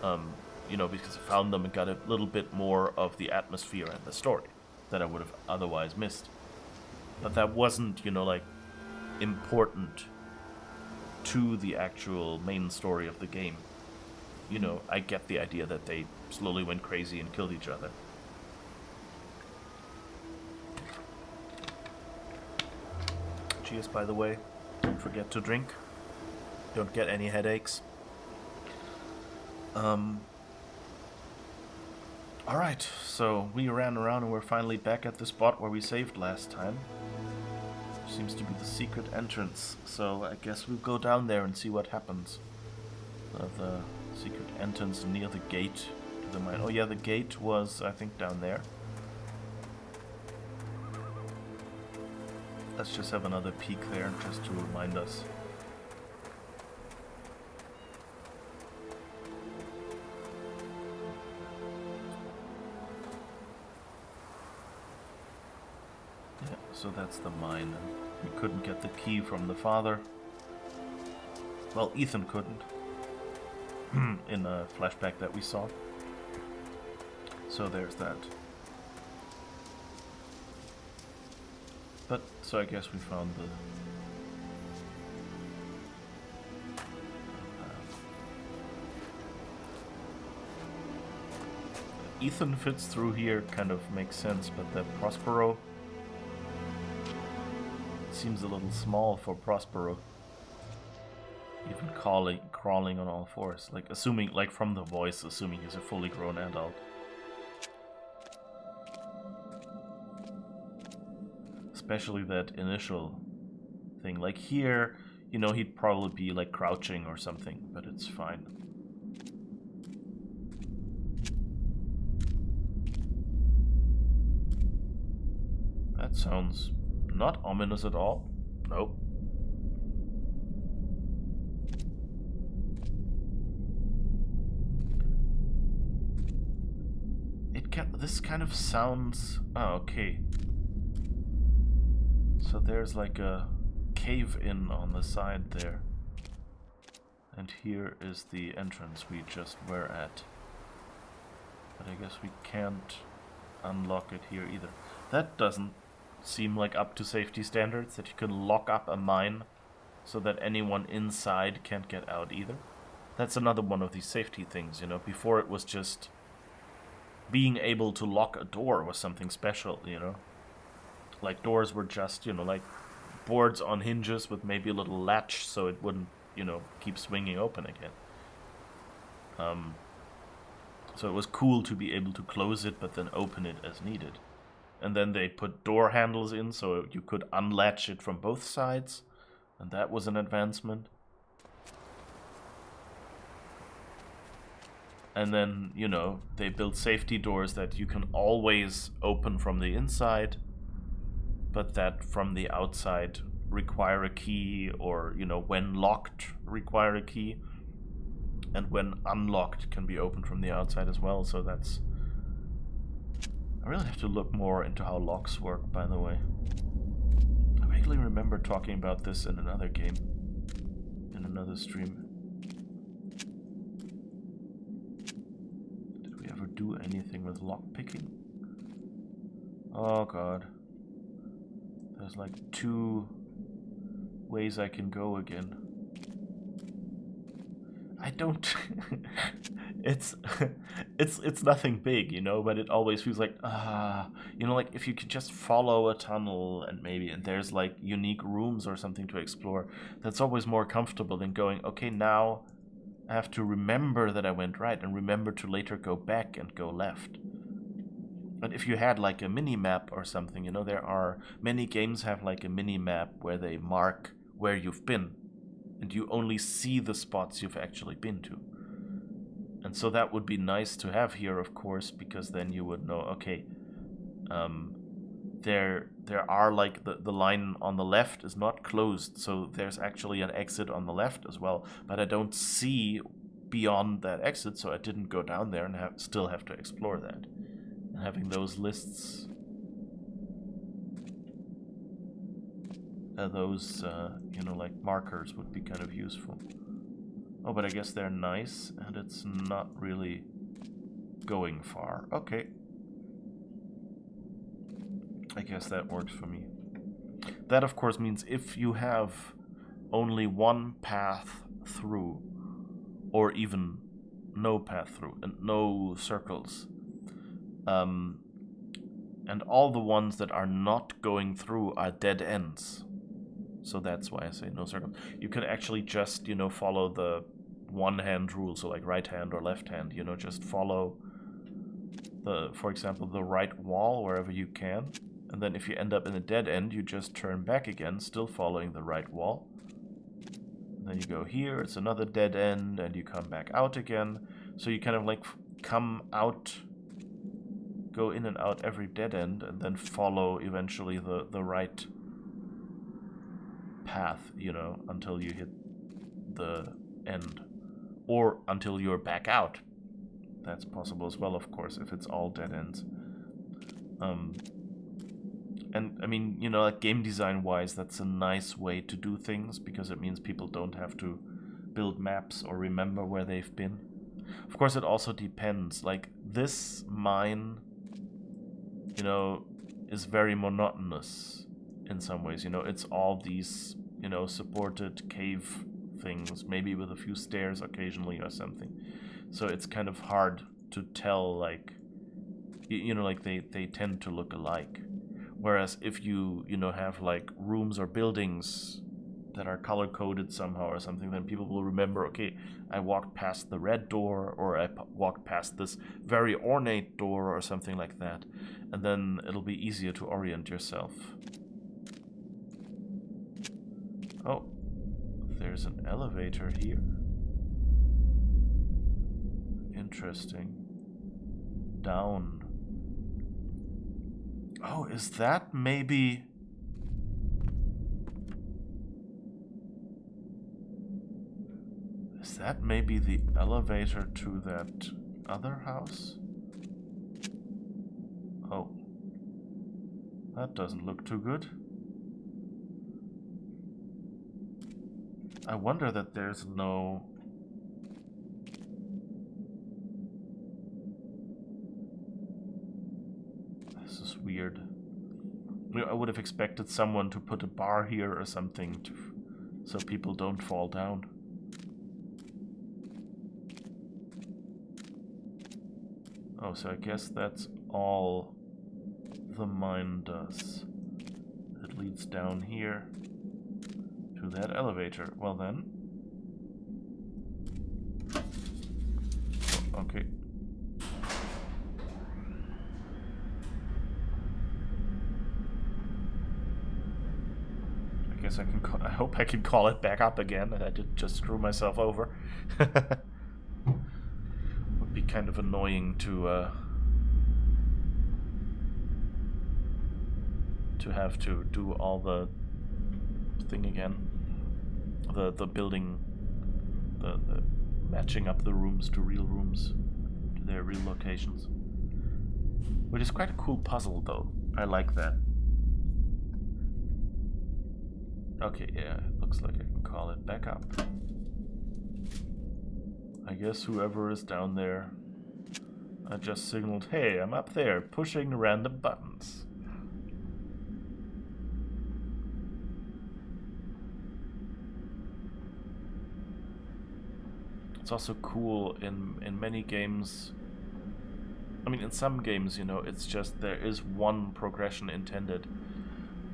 You know, because I found them and got a little bit more of the atmosphere and the story that I would have otherwise missed. But that wasn't, you know, like, important to the actual main story of the game. You know, I get the idea that they slowly went crazy and killed each other. Cheers, by the way. Don't forget to drink. Don't get any headaches. Alright, so we ran around and we're finally back at the spot where we saved last time. Seems to be the secret entrance, so I guess we'll go down there and see what happens. The secret entrance near the gate to the mine. Oh yeah, the gate was, I think, down there. Let's just have another peek there, just to remind us. Yeah, so that's the mine. We couldn't get the key from the father. Well, Ethan couldn't. In a flashback that we saw. So there's that. But, so I guess we found the... Ethan fits through here, kind of makes sense, but that Prospero seems a little small for Prospero. Even crawling on all fours, like assuming, like from the voice, assuming he's a fully grown adult. Especially that initial thing. Like here, you know, he'd probably be like crouching or something, but it's fine. That sounds not ominous at all. Nope. This kind of sounds... Oh, okay. So there's like a cave-in on the side there. And here is the entrance we just were at. But I guess we can't unlock it here either. That doesn't seem like up to safety standards, that you can lock up a mine so that anyone inside can't get out either. That's another one of these safety things, you know. Before it was just being able to lock a door was something special, you know. Like doors were just, you know, like boards on hinges with maybe a little latch so it wouldn't, you know, keep swinging open again. So it was cool to be able to close it but then open it as needed. And then they put door handles in so you could unlatch it from both sides. And that was an advancement. And then, you know, they built safety doors that you can always open from the inside, but that from the outside require a key, or, you know, when locked require a key, and when unlocked can be opened from the outside as well. So that's... I really have to look more into how locks work, by the way. Oh, vaguely remember talking about this in another game, in another stream. Did we ever do anything with lockpicking? Oh god. There's like 2 ways I can go again. I don't... it's nothing big, you know, but it always feels like, you know, like if you could just follow a tunnel and there's like unique rooms or something to explore, that's always more comfortable than going, okay, now I have to remember that I went right and remember to later go back and go left. But if you had like a mini-map or something, you know, there are many games have like a mini-map where they mark where you've been, and you only see the spots you've actually been to. And so that would be nice to have here, of course, because then you would know, okay, there are like the line on the left is not closed, so there's actually an exit on the left as well, but I don't see beyond that exit, so I didn't go down there and still have to explore that. And having those lists, you know, like markers would be kind of useful. Oh, but I guess they're nice, and it's not really going far. Okay. I guess that works for me. That, of course, means if you have only one path through, or even no path through, and no circles, and all the ones that are not going through are dead ends. So that's why I say no circles. You can actually just, you know, follow the one-hand rule, so like right hand or left hand, you know, just follow for example, the right wall wherever you can. And then if you end up in a dead end, you just turn back again, still following the right wall. And then you go here, it's another dead end, and you come back out again. So you kind of like come out, go in and out every dead end, and then follow eventually the right path, you know, until you hit the end. Or until you're back out. That's possible as well, of course, if it's all dead ends. And I mean, you know, like game design wise, that's a nice way to do things, because it means people don't have to build maps or remember where they've been. Of course, it also depends. Like, this mine, you know, is very monotonous in some ways. You know, it's all these, you know, supported cave things, maybe with a few stairs occasionally or something. So it's kind of hard to tell, like, you know, like they tend to look alike. Whereas if you know, have like rooms or buildings that are color-coded somehow or something, then people will remember, okay, I walked past the red door, or I walked past this very ornate door or something like that. And then it'll be easier to orient yourself. Oh, there's an elevator here. Interesting. Down. Oh, is that maybe... Is that maybe the elevator to that other house? Oh. That doesn't look too good. I wonder that there's no... This is weird. I would have expected someone to put a bar here or something so people don't fall down. Oh, so I guess that's all the mine does. It leads down here to that elevator. Well then. Oh, okay. I guess I can I hope I can call it back up again. I did just screw myself over. Would be kind of annoying to have to do all the thing again. The building, the matching up the rooms to real rooms, to their real locations. Which is quite a cool puzzle, though. I like that. Okay, yeah, it looks like I can call it back up. I guess whoever is down there, I just signaled, hey, I'm up there, pushing random buttons. It's also cool in many games. I mean, in some games, you know, it's just there is one progression intended.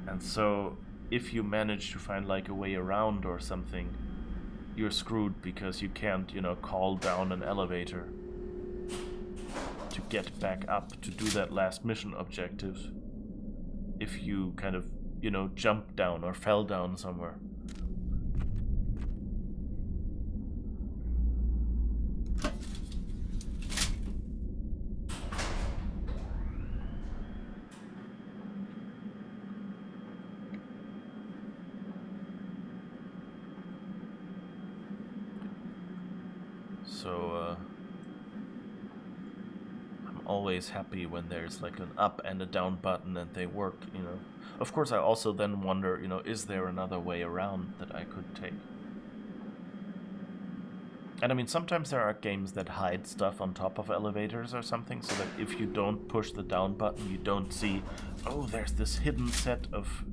And so if you manage to find like a way around or something, you're screwed because you can't, you know, call down an elevator to get back up to do that last mission objective if you kind of, you know, jumped down or fell down somewhere. So, I'm always happy when there's like an up and a down button and they work, you know. Of course, I also then wonder, you know, is there another way around that I could take? And I mean, sometimes there are games that hide stuff on top of elevators or something, so that if you don't push the down button, you don't see, oh, there's this hidden set of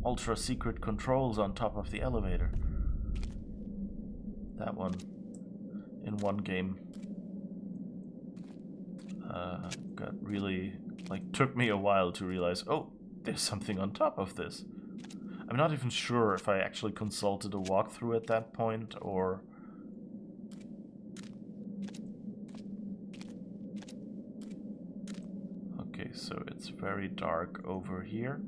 ultra secret controls on top of the elevator. That one. In one game got really, like, took me a while to realize, oh, there's something on top of this. I'm not even sure if I actually consulted a walkthrough at that point, or... Okay, so it's very dark over here.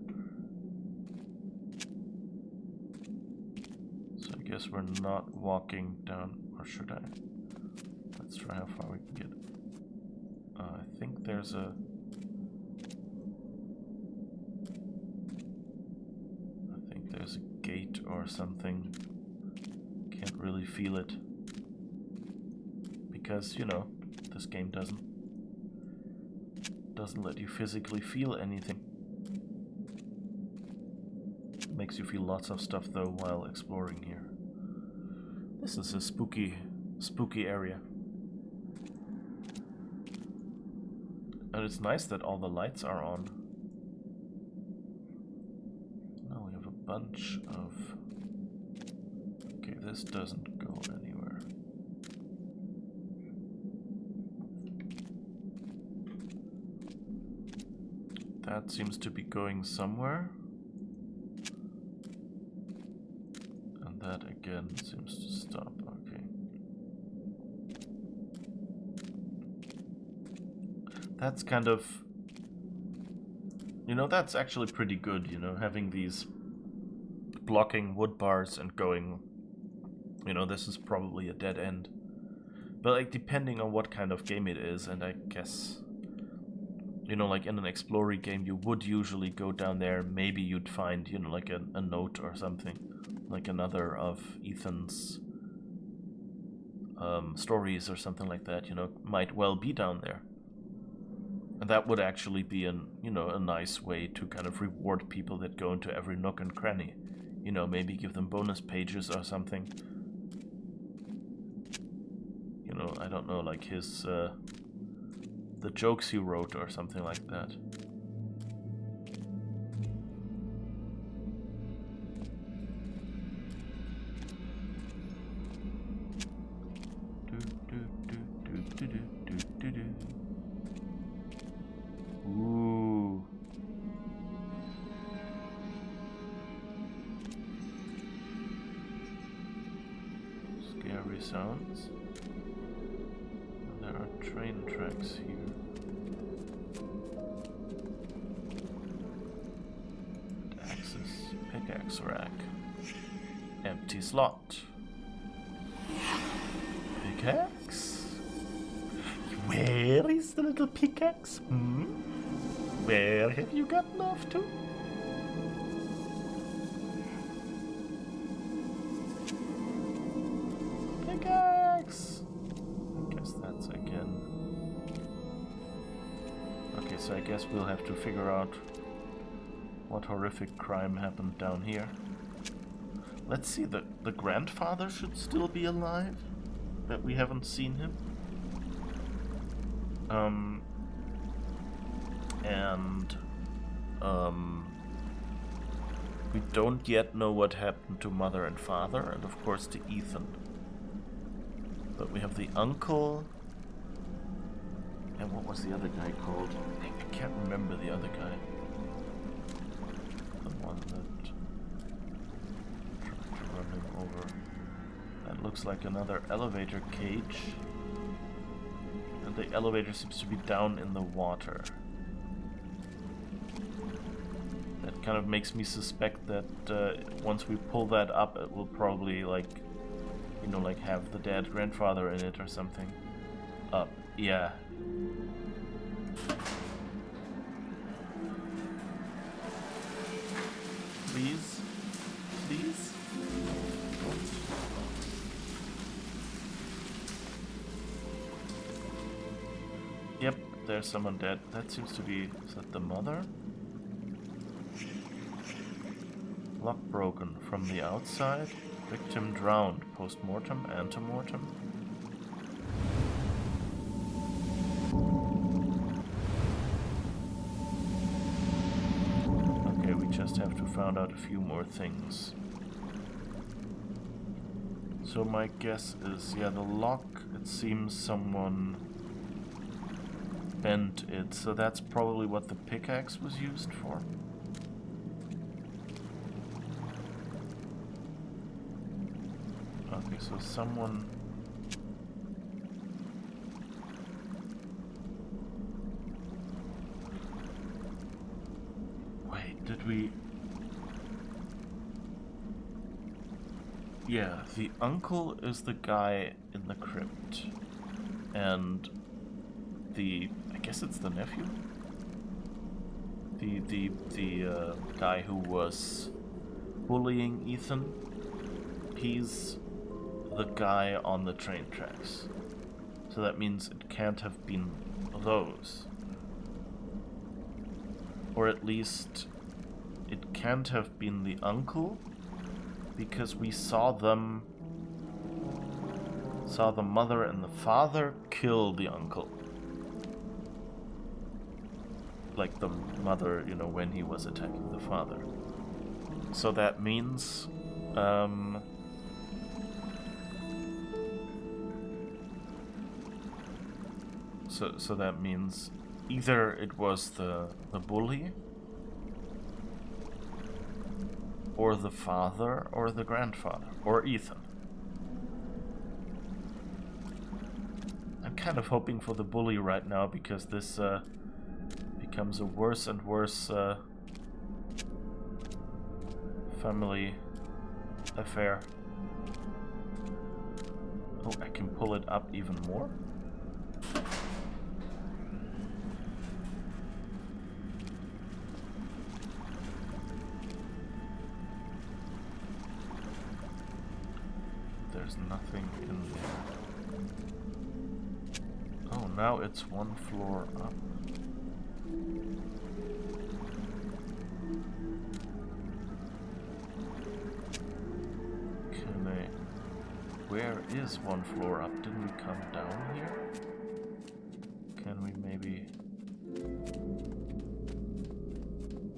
So I guess we're not walking down, or should I? Let's try how far we can get. I think there's a... I think there's a gate or something. Can't really feel it. Because, you know, this game doesn't let you physically feel anything. Makes you feel lots of stuff though while exploring here. This is a spooky area. And it's nice that all the lights are on. Now we have a bunch of... Okay, this doesn't go anywhere. That seems to be going somewhere. And that again seems to stop. Okay. That's kind of... You know, that's actually pretty good, you know, having these blocking wood bars and going... You know, this is probably a dead end. But, like, depending on what kind of game it is, and I guess... You know, like in an explorer game, you would usually go down there, maybe you'd find, you know, like a note or something. Like another of Ethan's stories or something like that, you know, might well be down there. And that would actually be an, you know, a nice way to kind of reward people that go into every nook and cranny. You know, maybe give them bonus pages or something. You know, I don't know, like his, the jokes he wrote or something like that. Ooh. Scary sounds. There are train tracks here. Pickaxe rack. Empty slot. Pickaxe? Where is the little pickaxe? Where have you gotten off to? Pickaxe! I guess that's again. Okay, so I guess we'll have to figure out what horrific crime happened down here. Let's see, the grandfather should still be alive? That we haven't seen him? We don't yet know what happened to mother and father, and of course to Ethan. But we have the uncle. And what was the other guy called? I can't remember the other guy. The one that tried to run him over. That looks like another elevator cage. And the elevator seems to be down in the water. That kind of makes me suspect that once we pull that up, it will probably, like, you know, like have the dead grandfather in it or something. Yeah. Please? Please? Yep, there's someone dead. That seems to be... is that the mother? Lock broken from the outside. Victim drowned. Post-mortem, antemortem. Okay, we just have to find out a few more things. So my guess is, yeah, the lock, it seems someone bent it, so that's probably what the pickaxe was used for. Okay, so someone... Wait, did we... Yeah, the uncle is the guy in the crypt. And the... I guess it's the nephew? The guy who was bullying Ethan. He's the guy on the train tracks. So that means it can't have been those. Or at least it can't have been the uncle, because we saw the mother and the father kill the uncle. Like the mother, you know, when he was attacking the father. So that means So that means either it was the bully, or the father, or the grandfather, or Ethan. I'm kind of hoping for the bully right now, because this becomes a worse and worse family affair. Oh, I can pull it up even more? There's nothing in there. Oh, now it's one floor up. Can I... Where is one floor up? Didn't we come down here? Can we maybe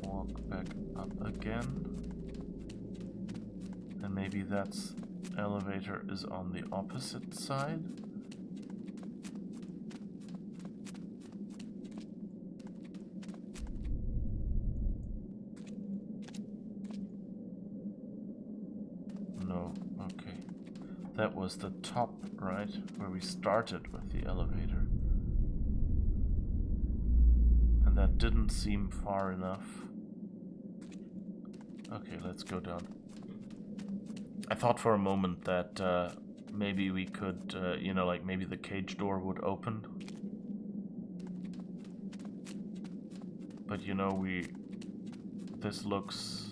walk back up again? And maybe that's... elevator is on the opposite side. No, okay. That was the top, right? Where we started with the elevator. And that didn't seem far enough. Okay, let's go down. I thought for a moment that maybe we could, you know, like maybe the cage door would open. But you know, this looks...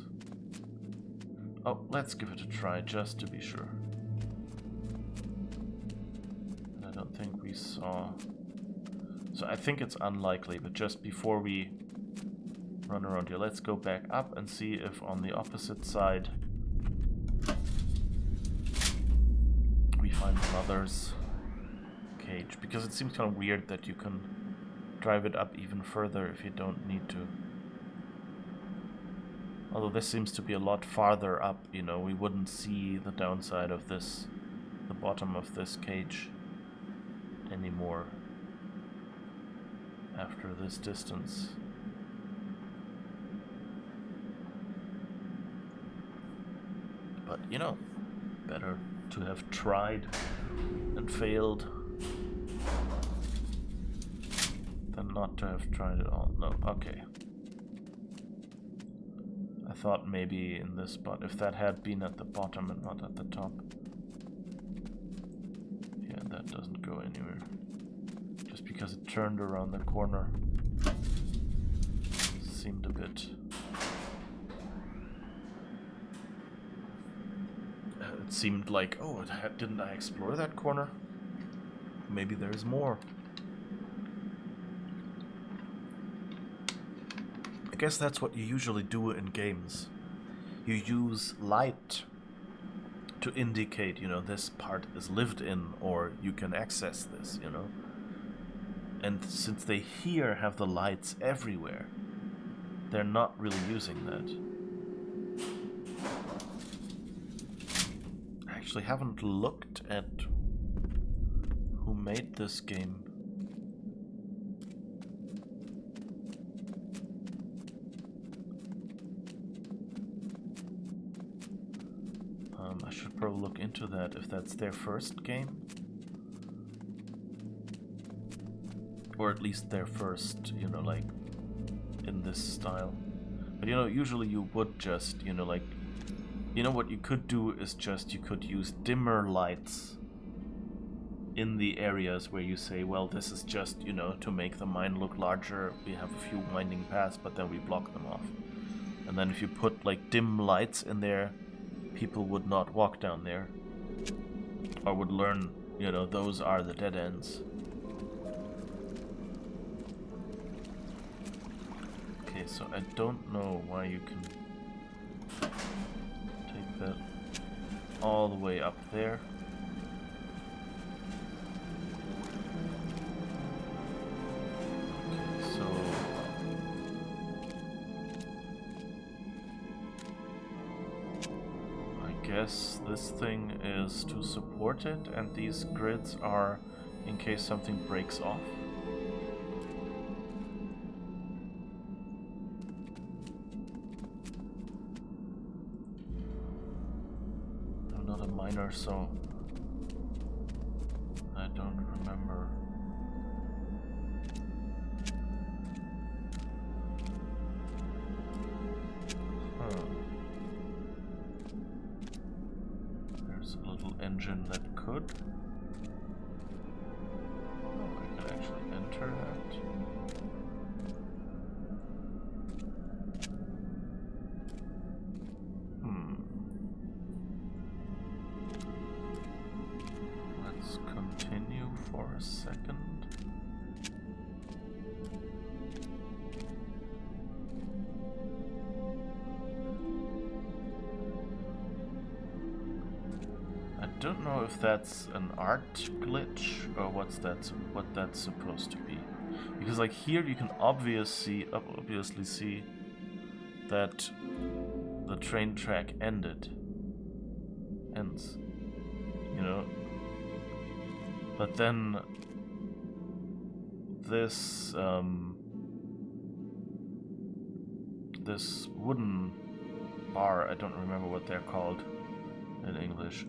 Oh, let's give it a try just to be sure. And I don't think we saw... So I think it's unlikely, but just before we run around here, let's go back up and see if on the opposite side brother's cage, because it seems kind of weird that you can drive it up even further if you don't need to. Although this seems to be a lot farther up, you know, we wouldn't see the downside of this, the bottom of this cage anymore after this distance. But, you know, better to have tried and failed than not to have tried at all. No, okay. I thought maybe in this spot, if that had been at the bottom and not at the top. Yeah, that doesn't go anywhere. Just because it turned around the corner. Seemed a bit... It seemed like, oh, didn't I explore that corner? Maybe there's more. I guess that's what you usually do in games. You use light to indicate, you know, this part is lived in, or you can access this, you know. And since they here have the lights everywhere, they're not really using that. I actually haven't looked at who made this game. I should probably look into that, if that's their first game. Or at least their first, you know, like, in this style. But, you know, usually you would just, you know, like, you know what you could do is just, you could use dimmer lights in the areas where you say, well, this is just, you know, to make the mine look larger, we have a few winding paths, but then we block them off. And then if you put, like, dim lights in there, people would not walk down there. Or would learn, you know, those are the dead ends. Okay, so I don't know why you can take that all the way up there. Okay, so I guess this thing is to support it, and these grids are in case something breaks off. So I don't remember. There's a little engine that could. Oh, I can actually enter that. Continue for a second. I don't know if that's an art glitch or what that's supposed to be, because like here you can obviously see that the train track ends, you know. But then this this wooden bar, I don't remember what they're called in English,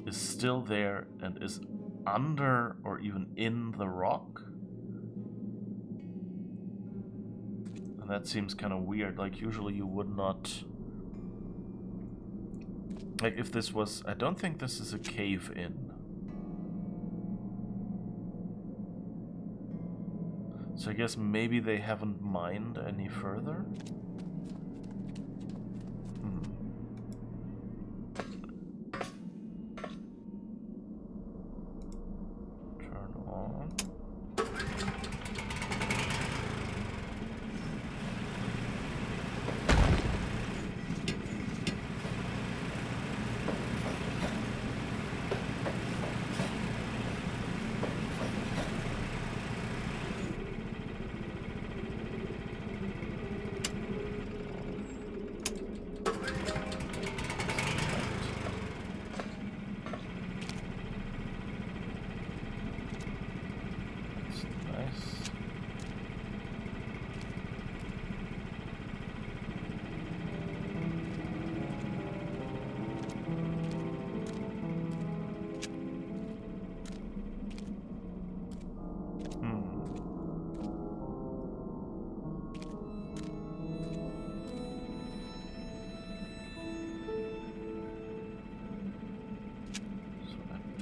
is still there and is under or even in the rock. And that seems kind of weird. Like usually you would not, like if this was, I don't think this is a cave-in. So I guess maybe they haven't mined any further? Turn on.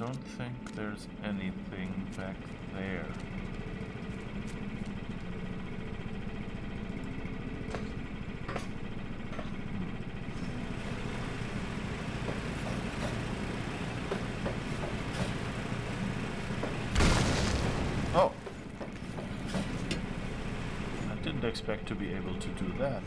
don't think there's anything back there. Oh! I didn't expect to be able to do that.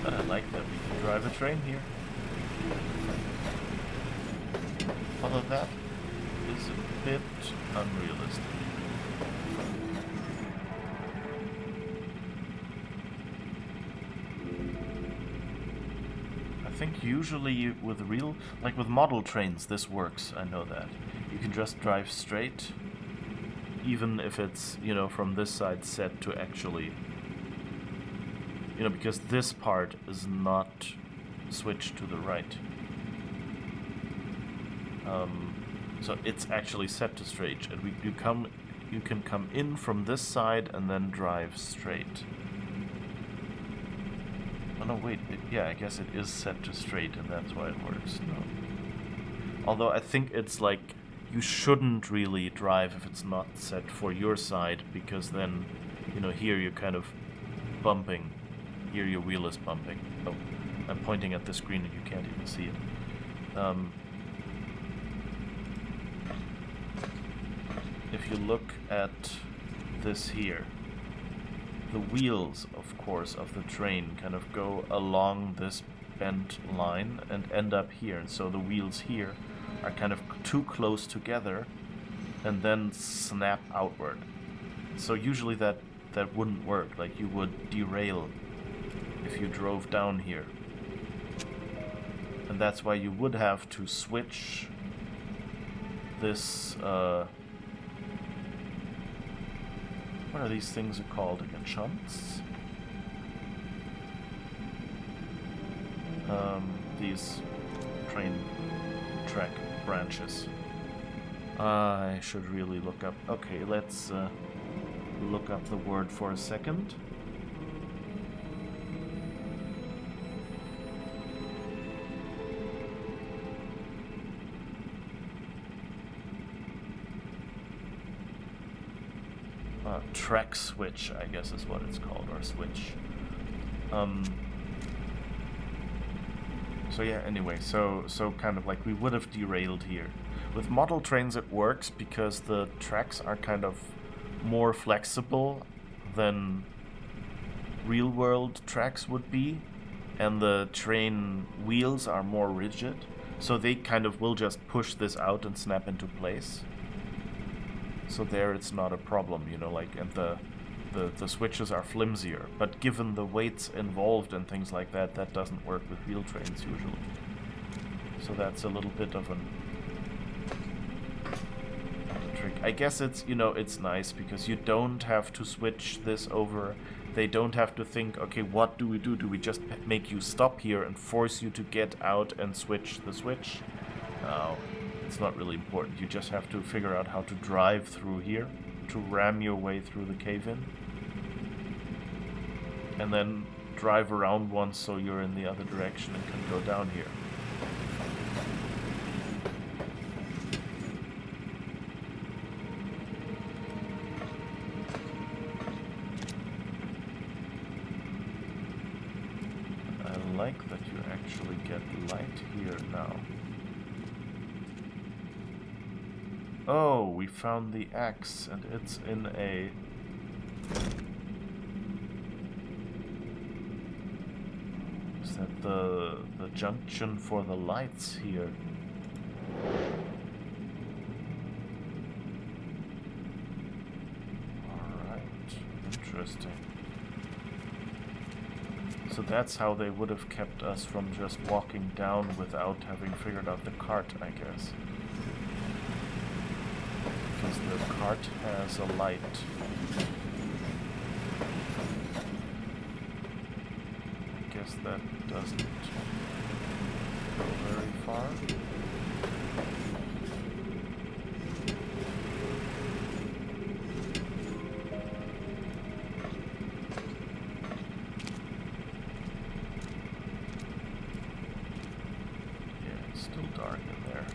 But I like that we can drive a train here. Although that is a bit unrealistic. I think usually with like with model trains, this works. I know that. You can just drive straight, even if it's, you know, from this side set to actually, you know, because this part is not switched to the right. So it's actually set to straight, and you can come in from this side and then drive straight. Oh no, wait, yeah, I guess it is set to straight, and that's why it works. No, although I think it's like you shouldn't really drive if it's not set for your side, because then, you know, here you're kind of bumping. Here your wheel is bumping. Oh, I'm pointing at the screen and you can't even see it. If you look at this here, the wheels, of course, of the train kind of go along this bent line and end up here. And so the wheels here are kind of too close together and then snap outward. So usually that wouldn't work. Like, you would derail if you drove down here. And that's why you would have to switch this, what are these things called again? Shunts? These train track branches. I should really look up. Okay, let's look up the word for a second. Track switch, I guess is what it's called, or switch. So yeah, anyway, so kind of like we would have derailed here. With model trains it works because the tracks are kind of more flexible than real world tracks would be, and the train wheels are more rigid, so they kind of will just push this out and snap into place. So there it's not a problem, you know, like, and the switches are flimsier. But given the weights involved and things like that, that doesn't work with wheel trains usually. So that's a little bit of a trick. I guess it's, you know, it's nice because you don't have to switch this over. They don't have to think, okay, what do we do? Do we just make you stop here and force you to get out and switch the switch? No. It's not really important. You just have to figure out how to drive through here, to ram your way through the cave-in, and then drive around once so you're in the other direction and can go down here. I like that you actually get light here now. Oh, we found the axe, and it's in a... Is that the junction for the lights here? Alright, interesting. So that's how they would have kept us from just walking down without having figured out the cart, I guess. Because the cart has a light. guess that doesn't go very far. Yeah, it's still dark in there.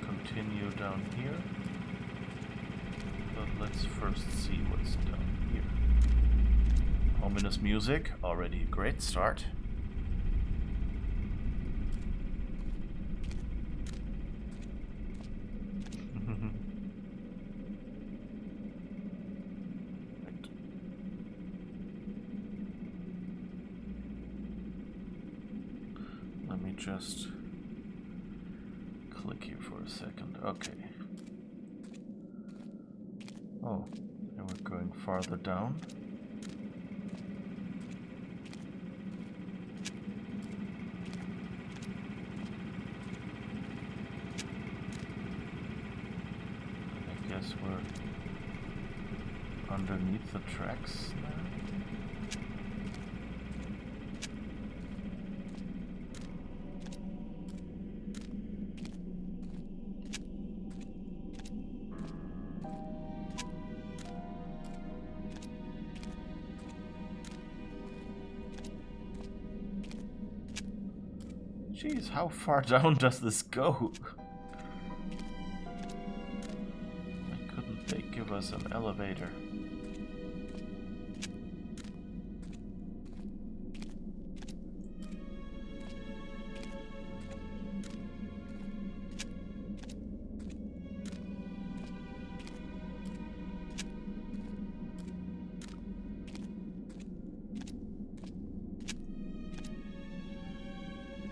Continue down here, but let's first see what's down here. Ominous music, already a great start. Let me just click here for a second. Okay. Oh, and we're going farther down. I guess we're underneath the tracks now. Jeez, how far down does this go? Why couldn't they give us an elevator?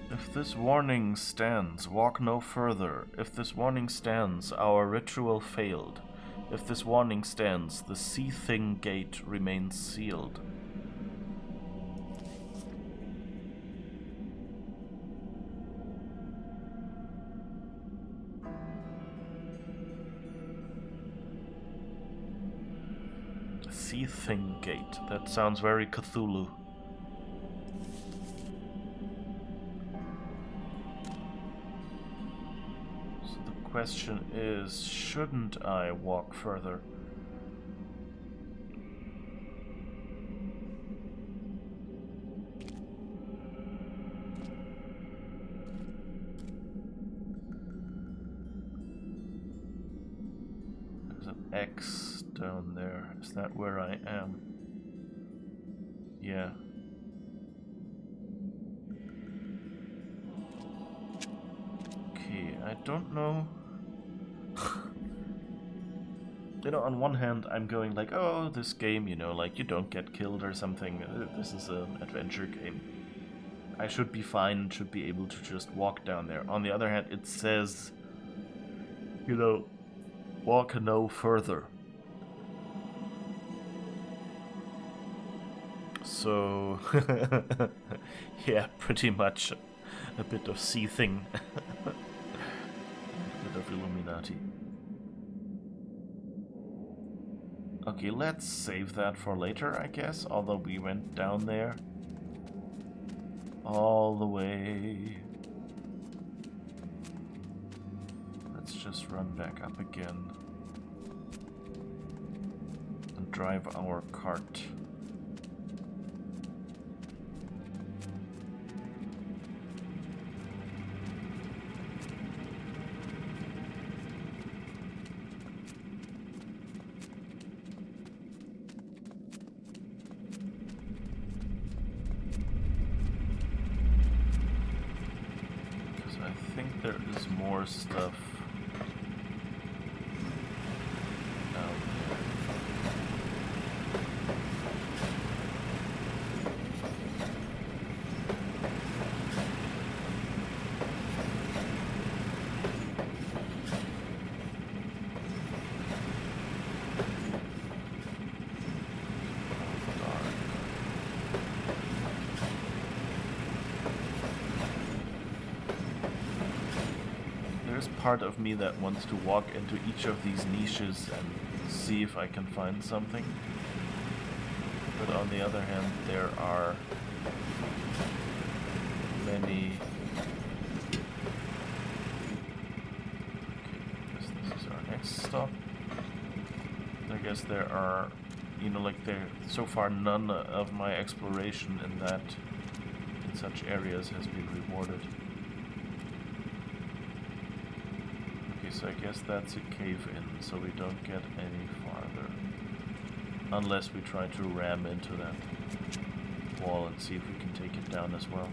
If this warning stands, walk no further. If this warning stands, our ritual failed. If this warning stands, the sea-thing gate remains sealed. Sea-thing gate. That sounds very Cthulhu. Question is, shouldn't I walk further? There's an X down there. Is that where I am? Yeah. Okay, I don't know. You know, on one hand, I'm going like, oh, this game, you know, like, you don't get killed or something. This is an adventure game. I should be fine, should be able to just walk down there. On the other hand, it says, you know, walk no further. So, yeah, pretty much a bit of seething. A bit of Illuminati. Okay, let's save that for later, I guess, although we went down there all the way. Let's just run back up again and drive our cart. There is more stuff part of me that wants to walk into each of these niches and see if I can find something. But on the other hand, there are many... Okay, I guess this is our next stop. I guess there are, you know, like there, so far none of my exploration in such areas has been rewarded. Okay, so I guess that's a cave-in, so we don't get any farther. Unless we try to ram into that wall and see if we can take it down as well.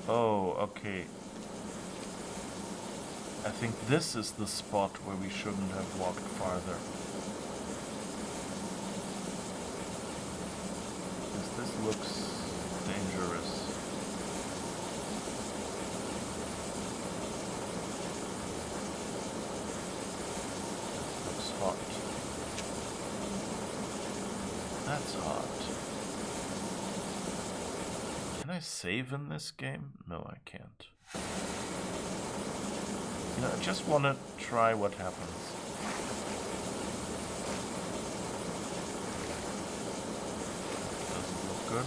Oh, okay. I think this is the spot where we shouldn't have walked farther. Because this looks dangerous. Looks hot. That's hot. Can I save in this game? No, I can't. You know, I just want to try what happens. Doesn't look good.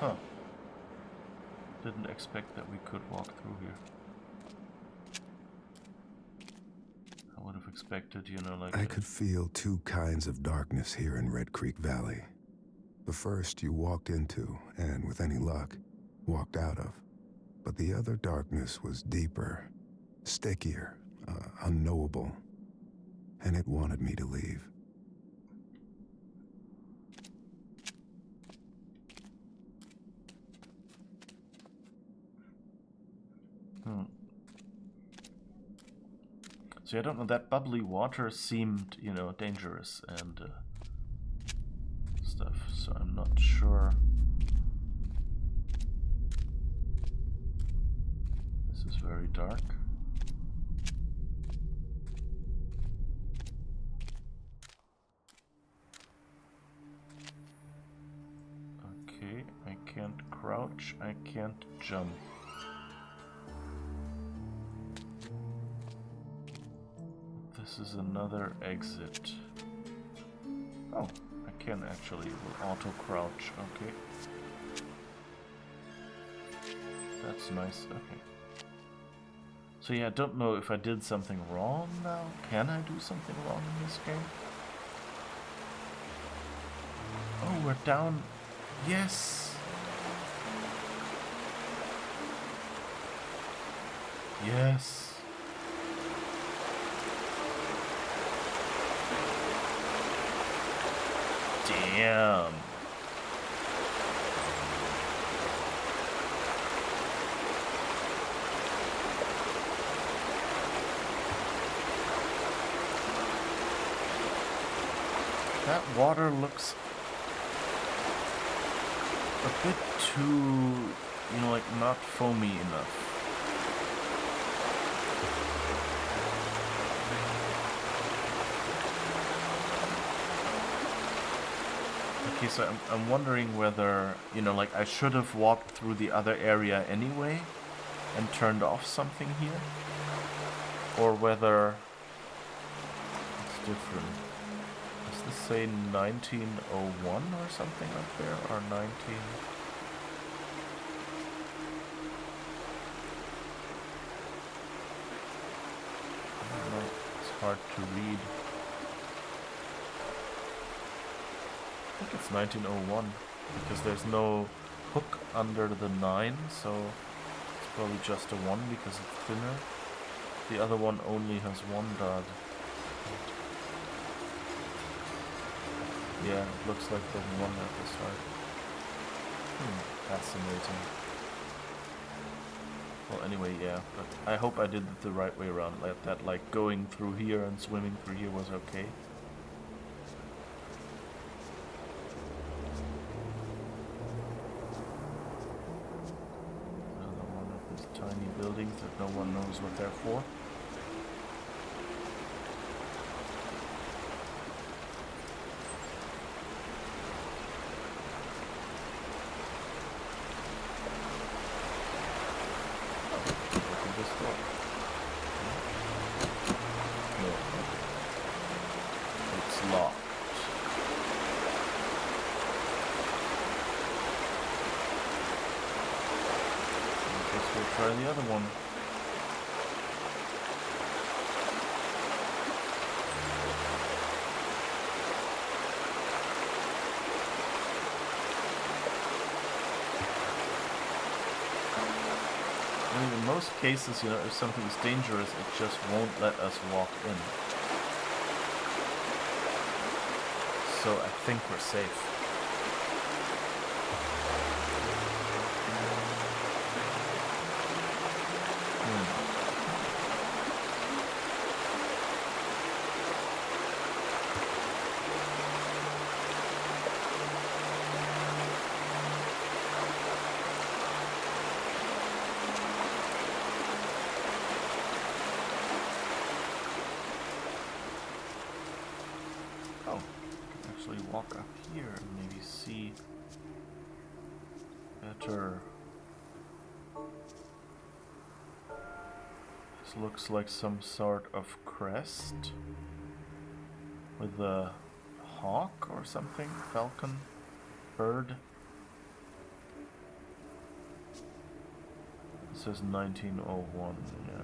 Huh. Didn't expect that we could walk through here. I would have expected, you know, like...
I could feel two kinds of darkness here in Red Creek Valley. The first you walked into, and with any luck, walked out of. But the other darkness was deeper, stickier, unknowable. And it wanted me to leave.
So I don't know, that bubbly water seemed, you know, dangerous and stuff, so I'm not sure. This is very dark. Okay, I can't crouch, I can't jump. This is another exit. Oh, I can actually auto crouch. Okay. That's nice. Okay. So yeah, I don't know if I did something wrong now. Can I do something wrong in this game? Oh, we're down. Yes. Yes. Damn. That water looks a bit too, you know, like not foamy enough. Okay, so I'm wondering whether, you know, like I should have walked through the other area anyway and turned off something here, or whether it's different. Does this say 1901 or something up there, or 19? I don't know, it's hard to read. I think it's 1901, because there's no hook under the 9, so it's probably just a 1 because it's thinner. The other one only has 1 dot. Yeah, it looks like the 1 at the start. Fascinating. Well, anyway, yeah, but I hope I did it the right way around. That like going through here and swimming through here was okay. Another one of these tiny buildings that no one knows what they're for. Try the other one. I mean, in most cases, you know, if something is dangerous, it just won't let us walk in. So I think we're safe. Walk up here and maybe see better. This looks like some sort of crest with a hawk or something, falcon, bird. It says 1901, yeah.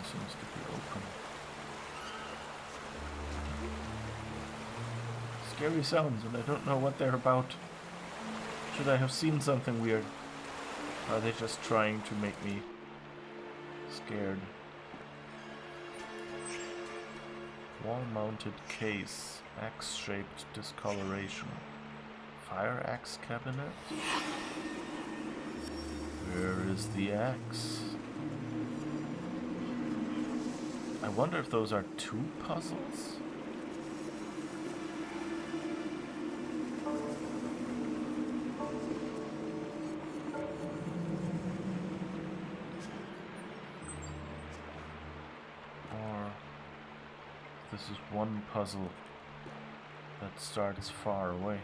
Seems to be open. Scary sounds, and I don't know what they're about. Should I have seen something weird? Or are they just trying to make me scared? Wall-mounted case, axe-shaped discoloration. Fire axe cabinet? Where is the axe? I wonder if those are two puzzles? Or this is one puzzle that starts far away.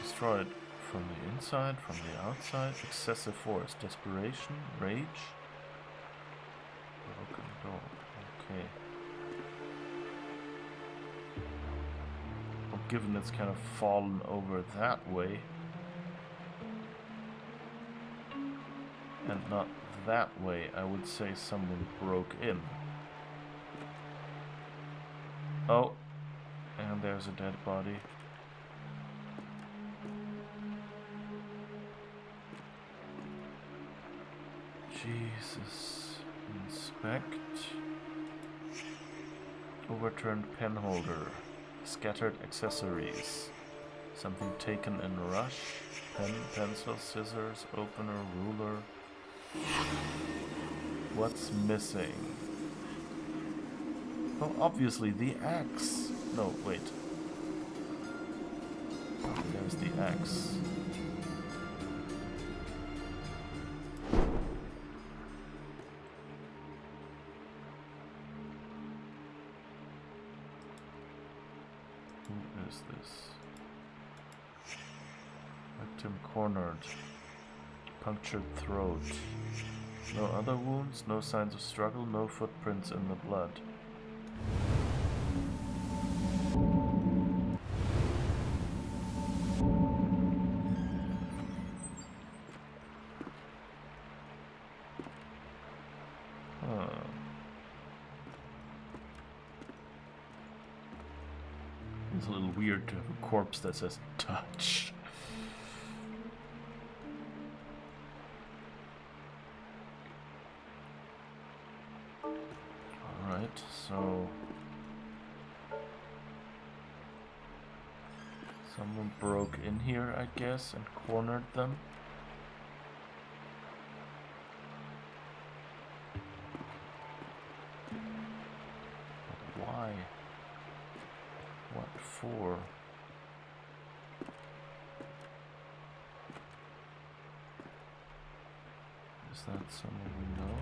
Destroyed from the inside, from the outside. Excessive force, desperation, rage. Broken door. Okay. Well, given it's kind of fallen over that way and not that way, I would say someone broke in. Oh, and there's a dead body. Jesus. Inspect. Overturned pen holder. Scattered accessories. Something taken in rush. Pen, pencil, scissors, opener, ruler. What's missing? Well, obviously the axe. No, wait. There's the axe. Who is this? Victim cornered. Punctured throat. No other wounds, no signs of struggle, no footprints in the blood. It's a little weird to have a corpse that says touch. Right, so someone broke in here, I guess, and cornered them. But why? What for? Is that someone we know?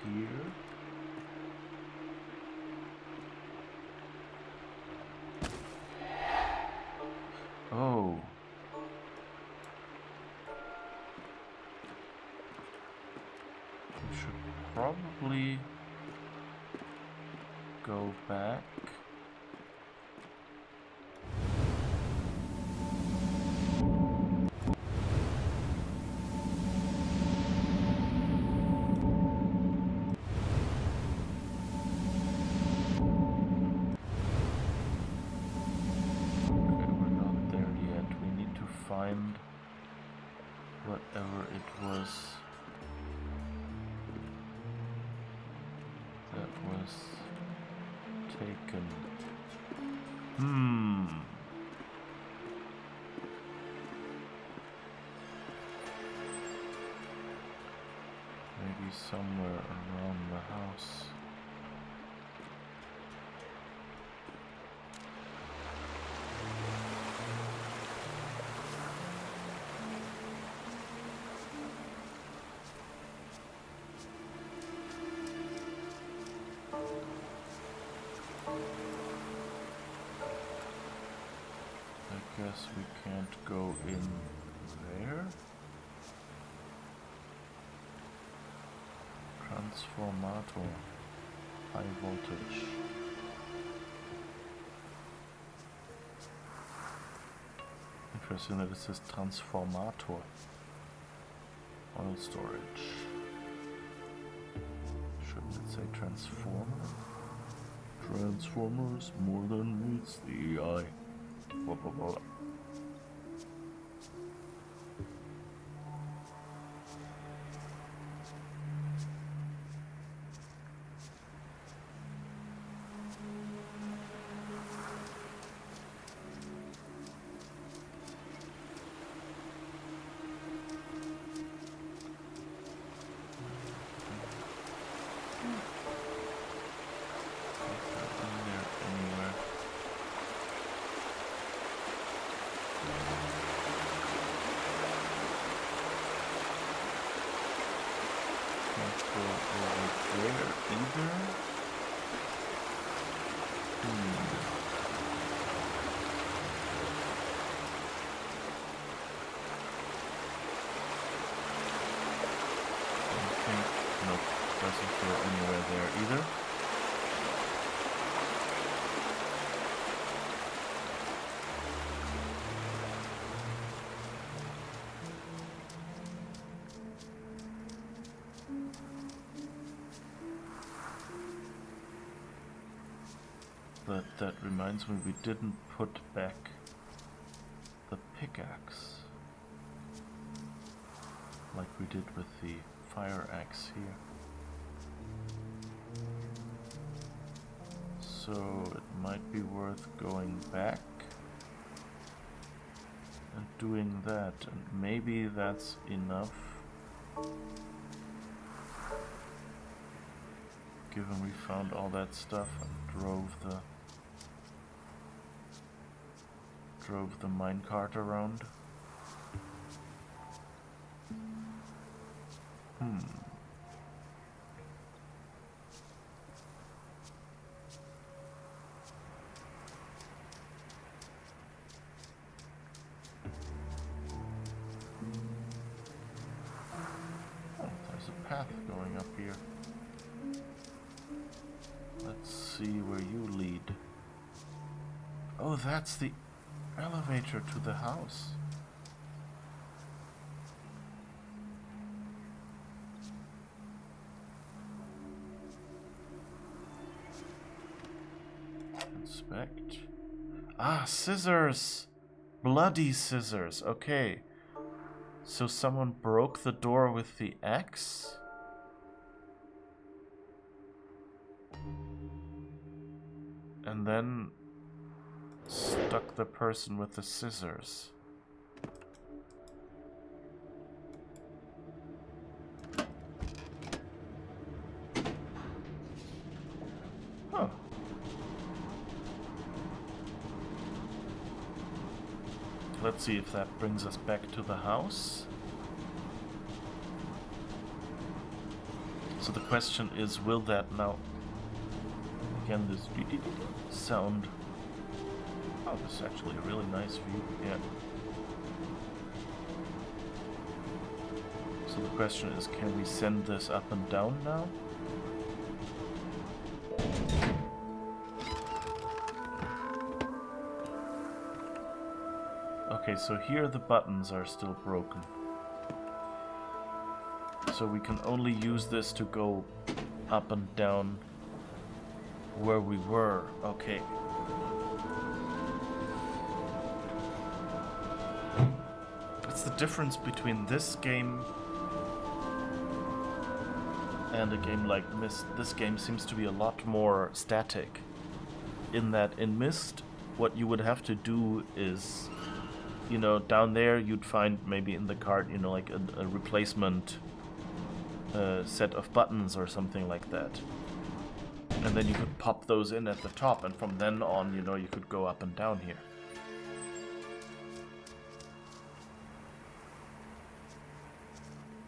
Here. Oh. We should probably go back. Find whatever it was that was taken. Maybe somewhere around the house. I guess we can't go in there. Transformator. High voltage. Interesting that it says transformator. Oil storage. Shouldn't it say transformer? Transformers more than meets the eye. Blah, blah, blah. Anywhere there either. But that reminds me, we didn't put back the pickaxe like we did with the fire axe here. So it might be worth going back and doing that, and maybe that's enough, given we found all that stuff and drove the minecart around. Path going up here. Let's see where you lead. Oh, that's the elevator to the house. Inspect. Ah, scissors! Bloody scissors, okay. So someone broke the door with the axe? And then stuck the person with the scissors. Huh. Let's see if that brings us back to the house. So the question is, will that now... Again, this sound... Oh, this is actually a really nice view, yeah. So the question is, can we send this up and down now? Okay, so here the buttons are still broken. So we can only use this to go up and down where we were. Okay. What's the difference between this game and a game like Myst? This game seems to be a lot more static. In that, in Myst, what you would have to do is, you know, down there you'd find maybe in the cart, you know, like a replacement set of buttons or something like that. And then you could pop those in at the top, and from then on, you know, you could go up and down here.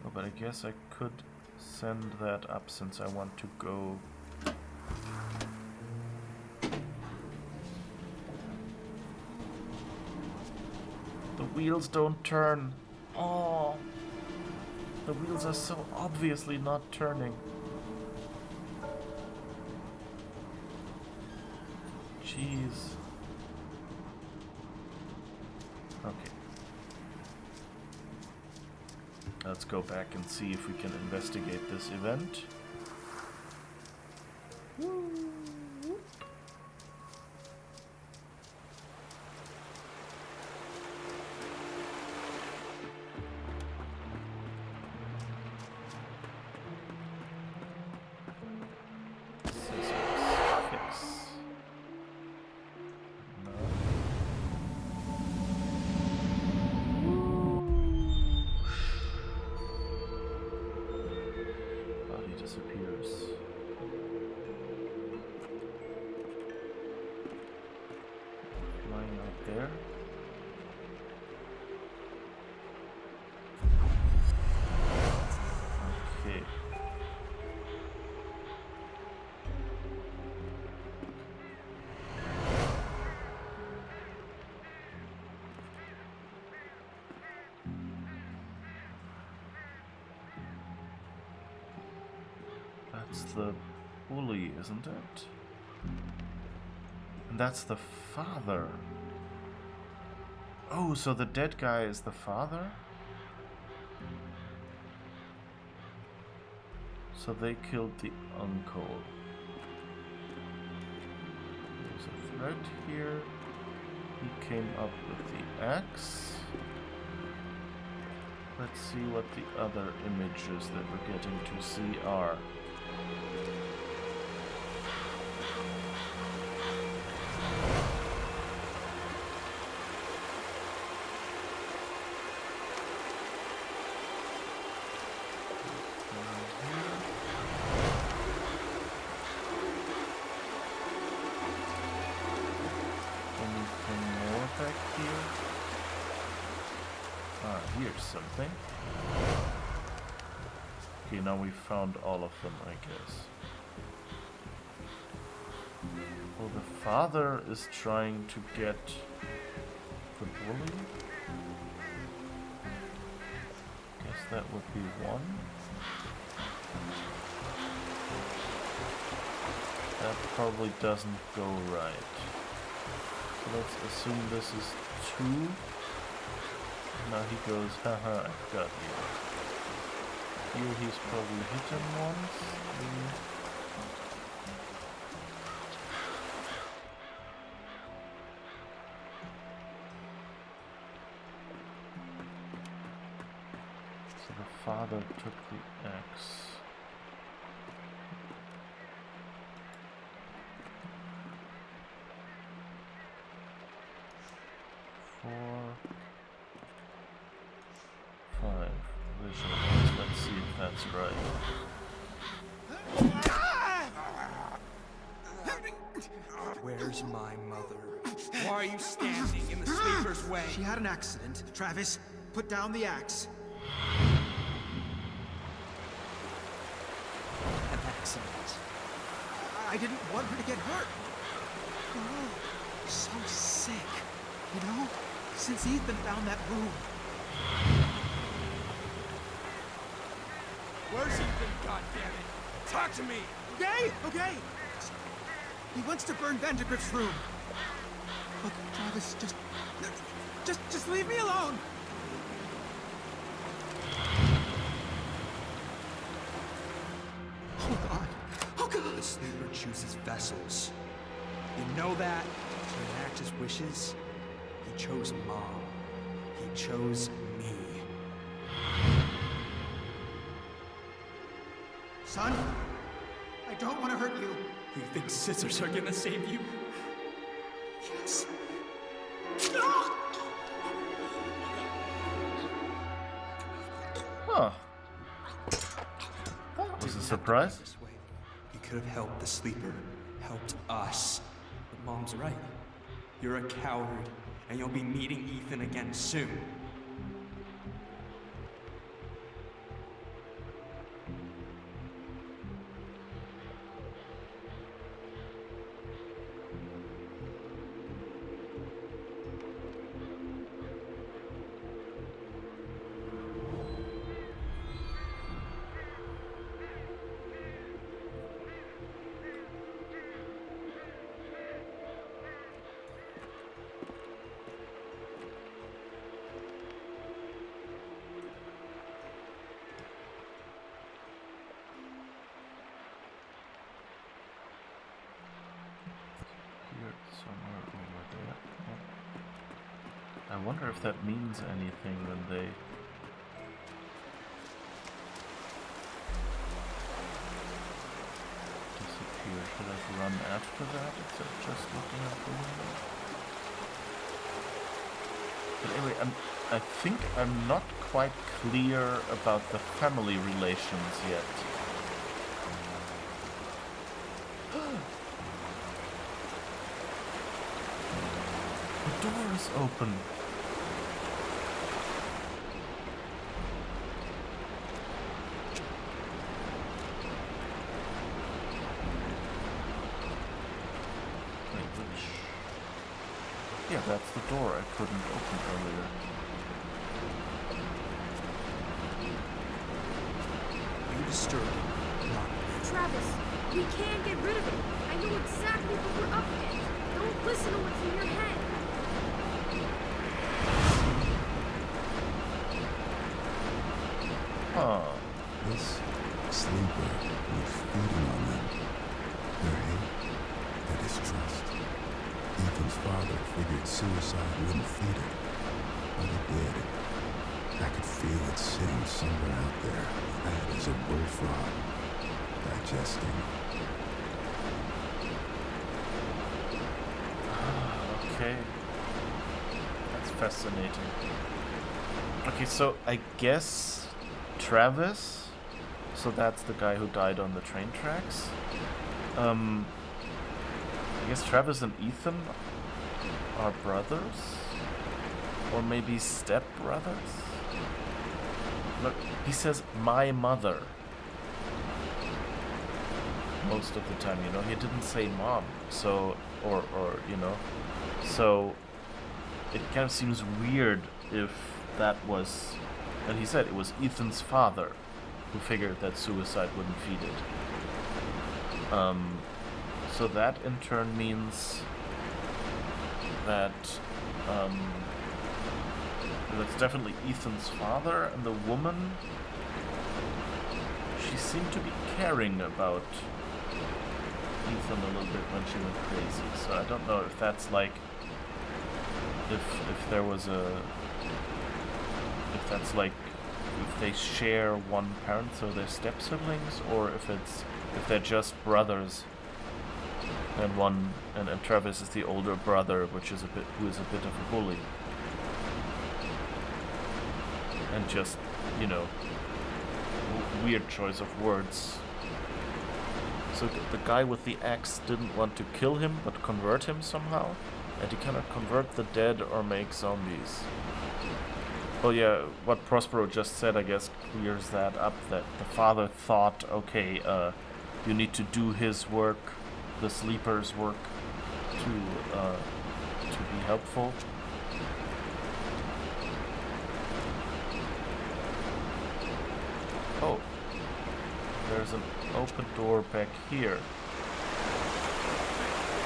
Oh, but I guess I could send that up since I want to go... The wheels don't turn. Oh, the wheels are so obviously not turning. Jeez. Okay. Let's go back and see if we can investigate this event. That's the bully, isn't it? And that's the father. Oh, so the dead guy is the father? So they killed the uncle. There's a thread here. He came up with the axe. Let's see what the other images that we're getting to see are. Here's something. Okay, now we've found all of them, I guess. Well, the father is trying to get the bully. Guess that would be one. That probably doesn't go right. So let's assume this is two. Now he goes, haha, I've got you. Here he's probably hit him once. So the father took the axe. Five visuals. Let's see if that's right.
Where's my mother? Why are you standing in the sleeper's way?
She had an accident. Travis, put down the axe.
An accident.
I didn't want her to get hurt. Oh, so sick. You know, since Ethan found that room.
Where's Ethan, goddammit? Talk to me!
Okay, okay. He wants to burn Vandergrift's room. Look, Travis, just leave me alone. Oh God, oh God.
The sleeper chooses vessels. You know that? To enact his wishes, he chose Mom. He chose me.
Son, I don't want to hurt you.
You think scissors are gonna save you?
Yes.
Huh. That was a surprise.
This way. You could have helped the sleeper, helped us. But Mom's right. You're a coward, and you'll be meeting Ethan again soon.
Somewhere over there. I wonder if that means anything when they disappear. Should I run after that instead of just looking out the window? But anyway, I think I'm not quite clear about the family relations yet. The door is open. Wait, which? Yeah, that's the door I couldn't open earlier.
You disturb him, not me.
Travis, we can get rid of it. I know exactly what we're up against. Don't listen to what's in your head.
Huh.
This sleeper was feeding on them. Their hate, their distrust. Ethan's father figured suicide wouldn't feed it, but it did. I could feel it sitting somewhere out there, fat as a bullfrog, digesting.
Okay. That's fascinating. Okay, so I guess Travis, so that's the guy who died on the train tracks. I guess Travis and Ethan are brothers? Or maybe step-brothers? Look, he says, my mother. Most of the time, you know, he didn't say mom, so, or you know, so it kind of seems weird if that was, and he said it was Ethan's father who figured that suicide wouldn't feed it. So that in turn means that that's definitely Ethan's father, and the woman, she seemed to be caring about Ethan a little bit when she went crazy. So I don't know if that's like, if there was a, if that's like if they share one parent, so they're step siblings, or if they're just brothers. And and Travis is the older brother, who is a bit of a bully. And just, you know, weird choice of words. So the guy with the axe didn't want to kill him, but convert him somehow. And he cannot convert the dead or make zombies. Well, yeah, what Prospero just said, I guess, clears that up. That the father thought, okay, you need to do his work, the sleeper's work, to be helpful. Oh, there's an open door back here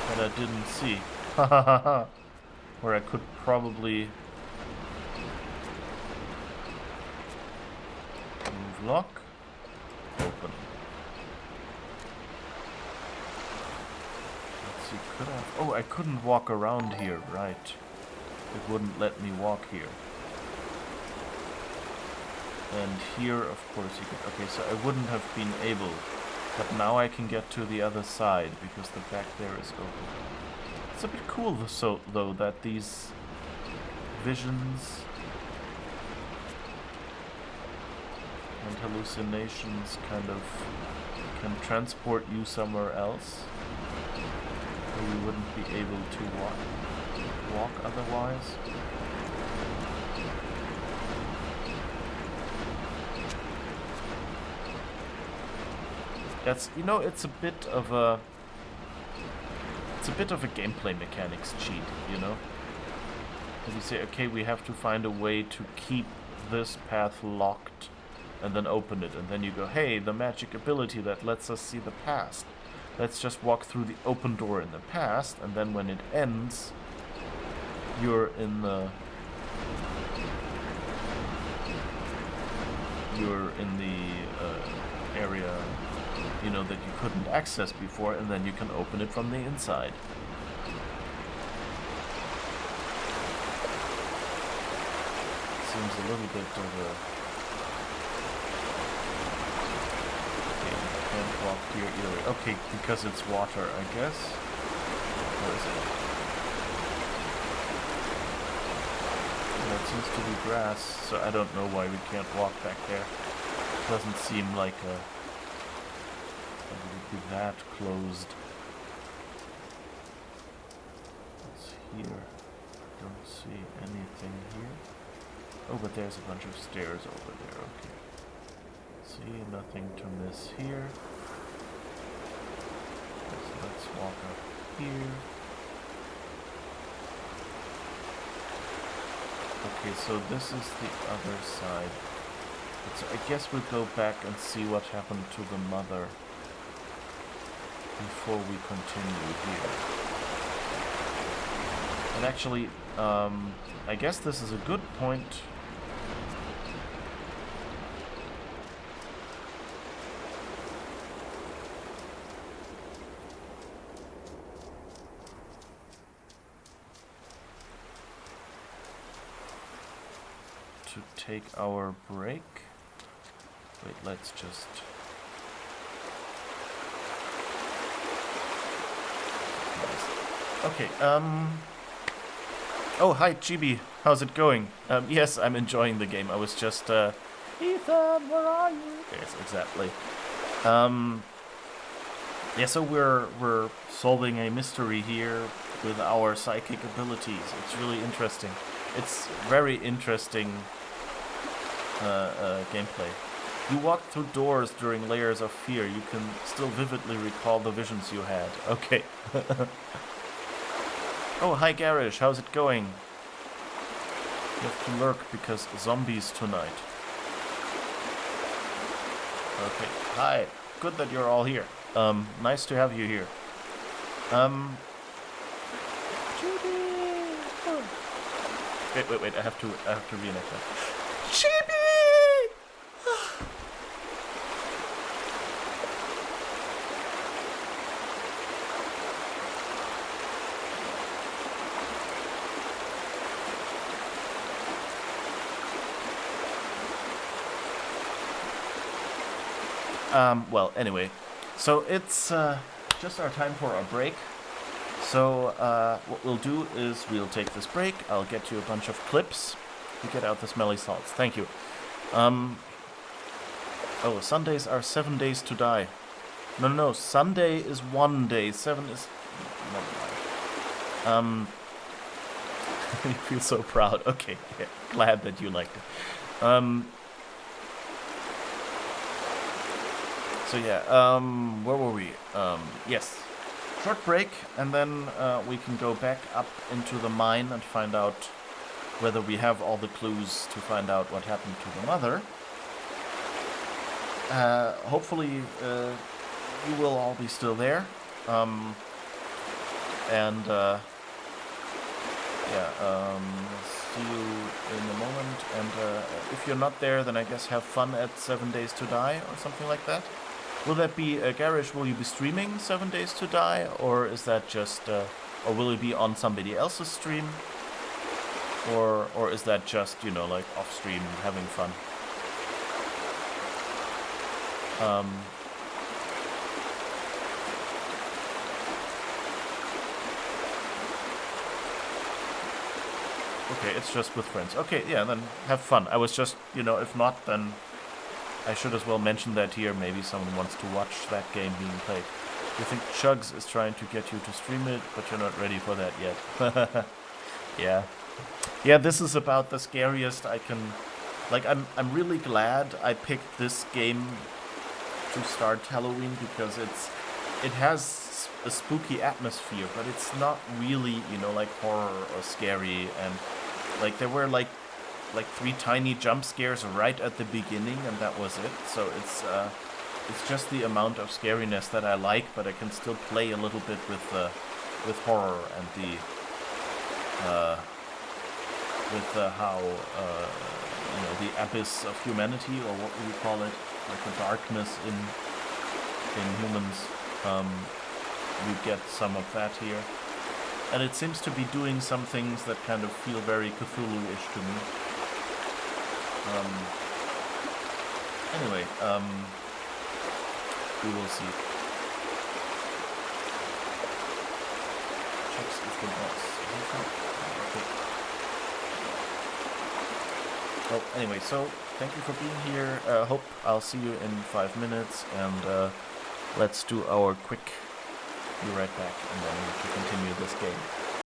that I didn't see. Where I could probably move lock, open. Let's see, could I? Oh, I couldn't walk around here, right? It wouldn't let me walk here. And here, of course, you can. Okay, so I wouldn't have been able, but now I can get to the other side because the back there is open. It's a bit cool, though, that these visions and hallucinations kind of can transport you somewhere else where you wouldn't be able to walk otherwise. That's, you know, it's a bit of a gameplay mechanics cheat, you know? And you say, okay, we have to find a way to keep this path locked and then open it, and then you go, hey, the magic ability that lets us see the past. Let's just walk through the open door in the past, and then when it ends, you're in the area, you know, that you couldn't access before, and then you can open it from the inside. Seems a little bit of a... Okay, you can't walk here either way. Okay, because it's water, I guess. Where is it? That seems to be grass, so I don't know why we can't walk back there. Doesn't seem like a... it would be that closed. What's here? Don't see anything here. Oh, but there's a bunch of stairs over there, okay. See, nothing to miss here. So let's walk up here. Okay, so this is the other side. So I guess we'll go back and see what happened to the mother before we continue here. And actually, I guess this is a good point to take our break. Wait, let's just... Okay, oh, hi, Chibi. How's it going? Yes, I'm enjoying the game. I was just, Ethan, where are you? Yes, exactly. Yeah, so we're solving a mystery here with our psychic abilities. It's really interesting. It's very interesting gameplay. You walk through doors during layers of fear. You can still vividly recall the visions you had. Okay. Oh, hi Garish, how's it going? You have to lurk because zombies tonight. Okay, hi. Good that you're all here. Nice to have you here. Wait, I have to reenact that. Chibi! Well, anyway, so it's just our time for a break. So what we'll do is we'll take this break. I'll get you a bunch of clips to get out the smelly salts. Thank you. Oh, Sundays are 7 days to die. No. Sunday is 1 day. 7 is... Never mind. You feel so proud. Okay, yeah, glad that you liked it. So yeah, where were we? Yes, short break, and then we can go back up into the mine and find out whether we have all the clues to find out what happened to the mother. Hopefully, you will all be still there. See you in a moment. And if you're not there, then I guess have fun at 7 Days to Die or something like that. Will that be, Garish, will you be streaming 7 Days to Die? Or is that just, or will it be on somebody else's stream? Or is that just, you know, like off stream having fun? Okay, it's just with friends. Okay, yeah, then have fun. I was just, you know, if not, then I should as well mention that here. Maybe someone wants to watch that game being played. You think Chugs is trying to get you to stream it, but you're not ready for that yet. Yeah. Yeah, this is about the scariest I can... Like, I'm really glad I picked this game to start Halloween, because it has a spooky atmosphere, but it's not really, you know, like horror or scary. And like there were like 3 tiny jump scares right at the beginning, and that was it. So it's just the amount of scariness that I like, but I can still play a little bit with horror and how you know, the abyss of humanity, or what would you call it, like the darkness in humans. We get some of that here, and it seems to be doing some things that kind of feel very Cthulhu-ish to me. Anyway, we will see. Checks if the boss. Okay. Well, anyway, so thank you for being here. Hope I'll see you in 5 minutes, and let's do our quick. Be right back, and then we can continue this game.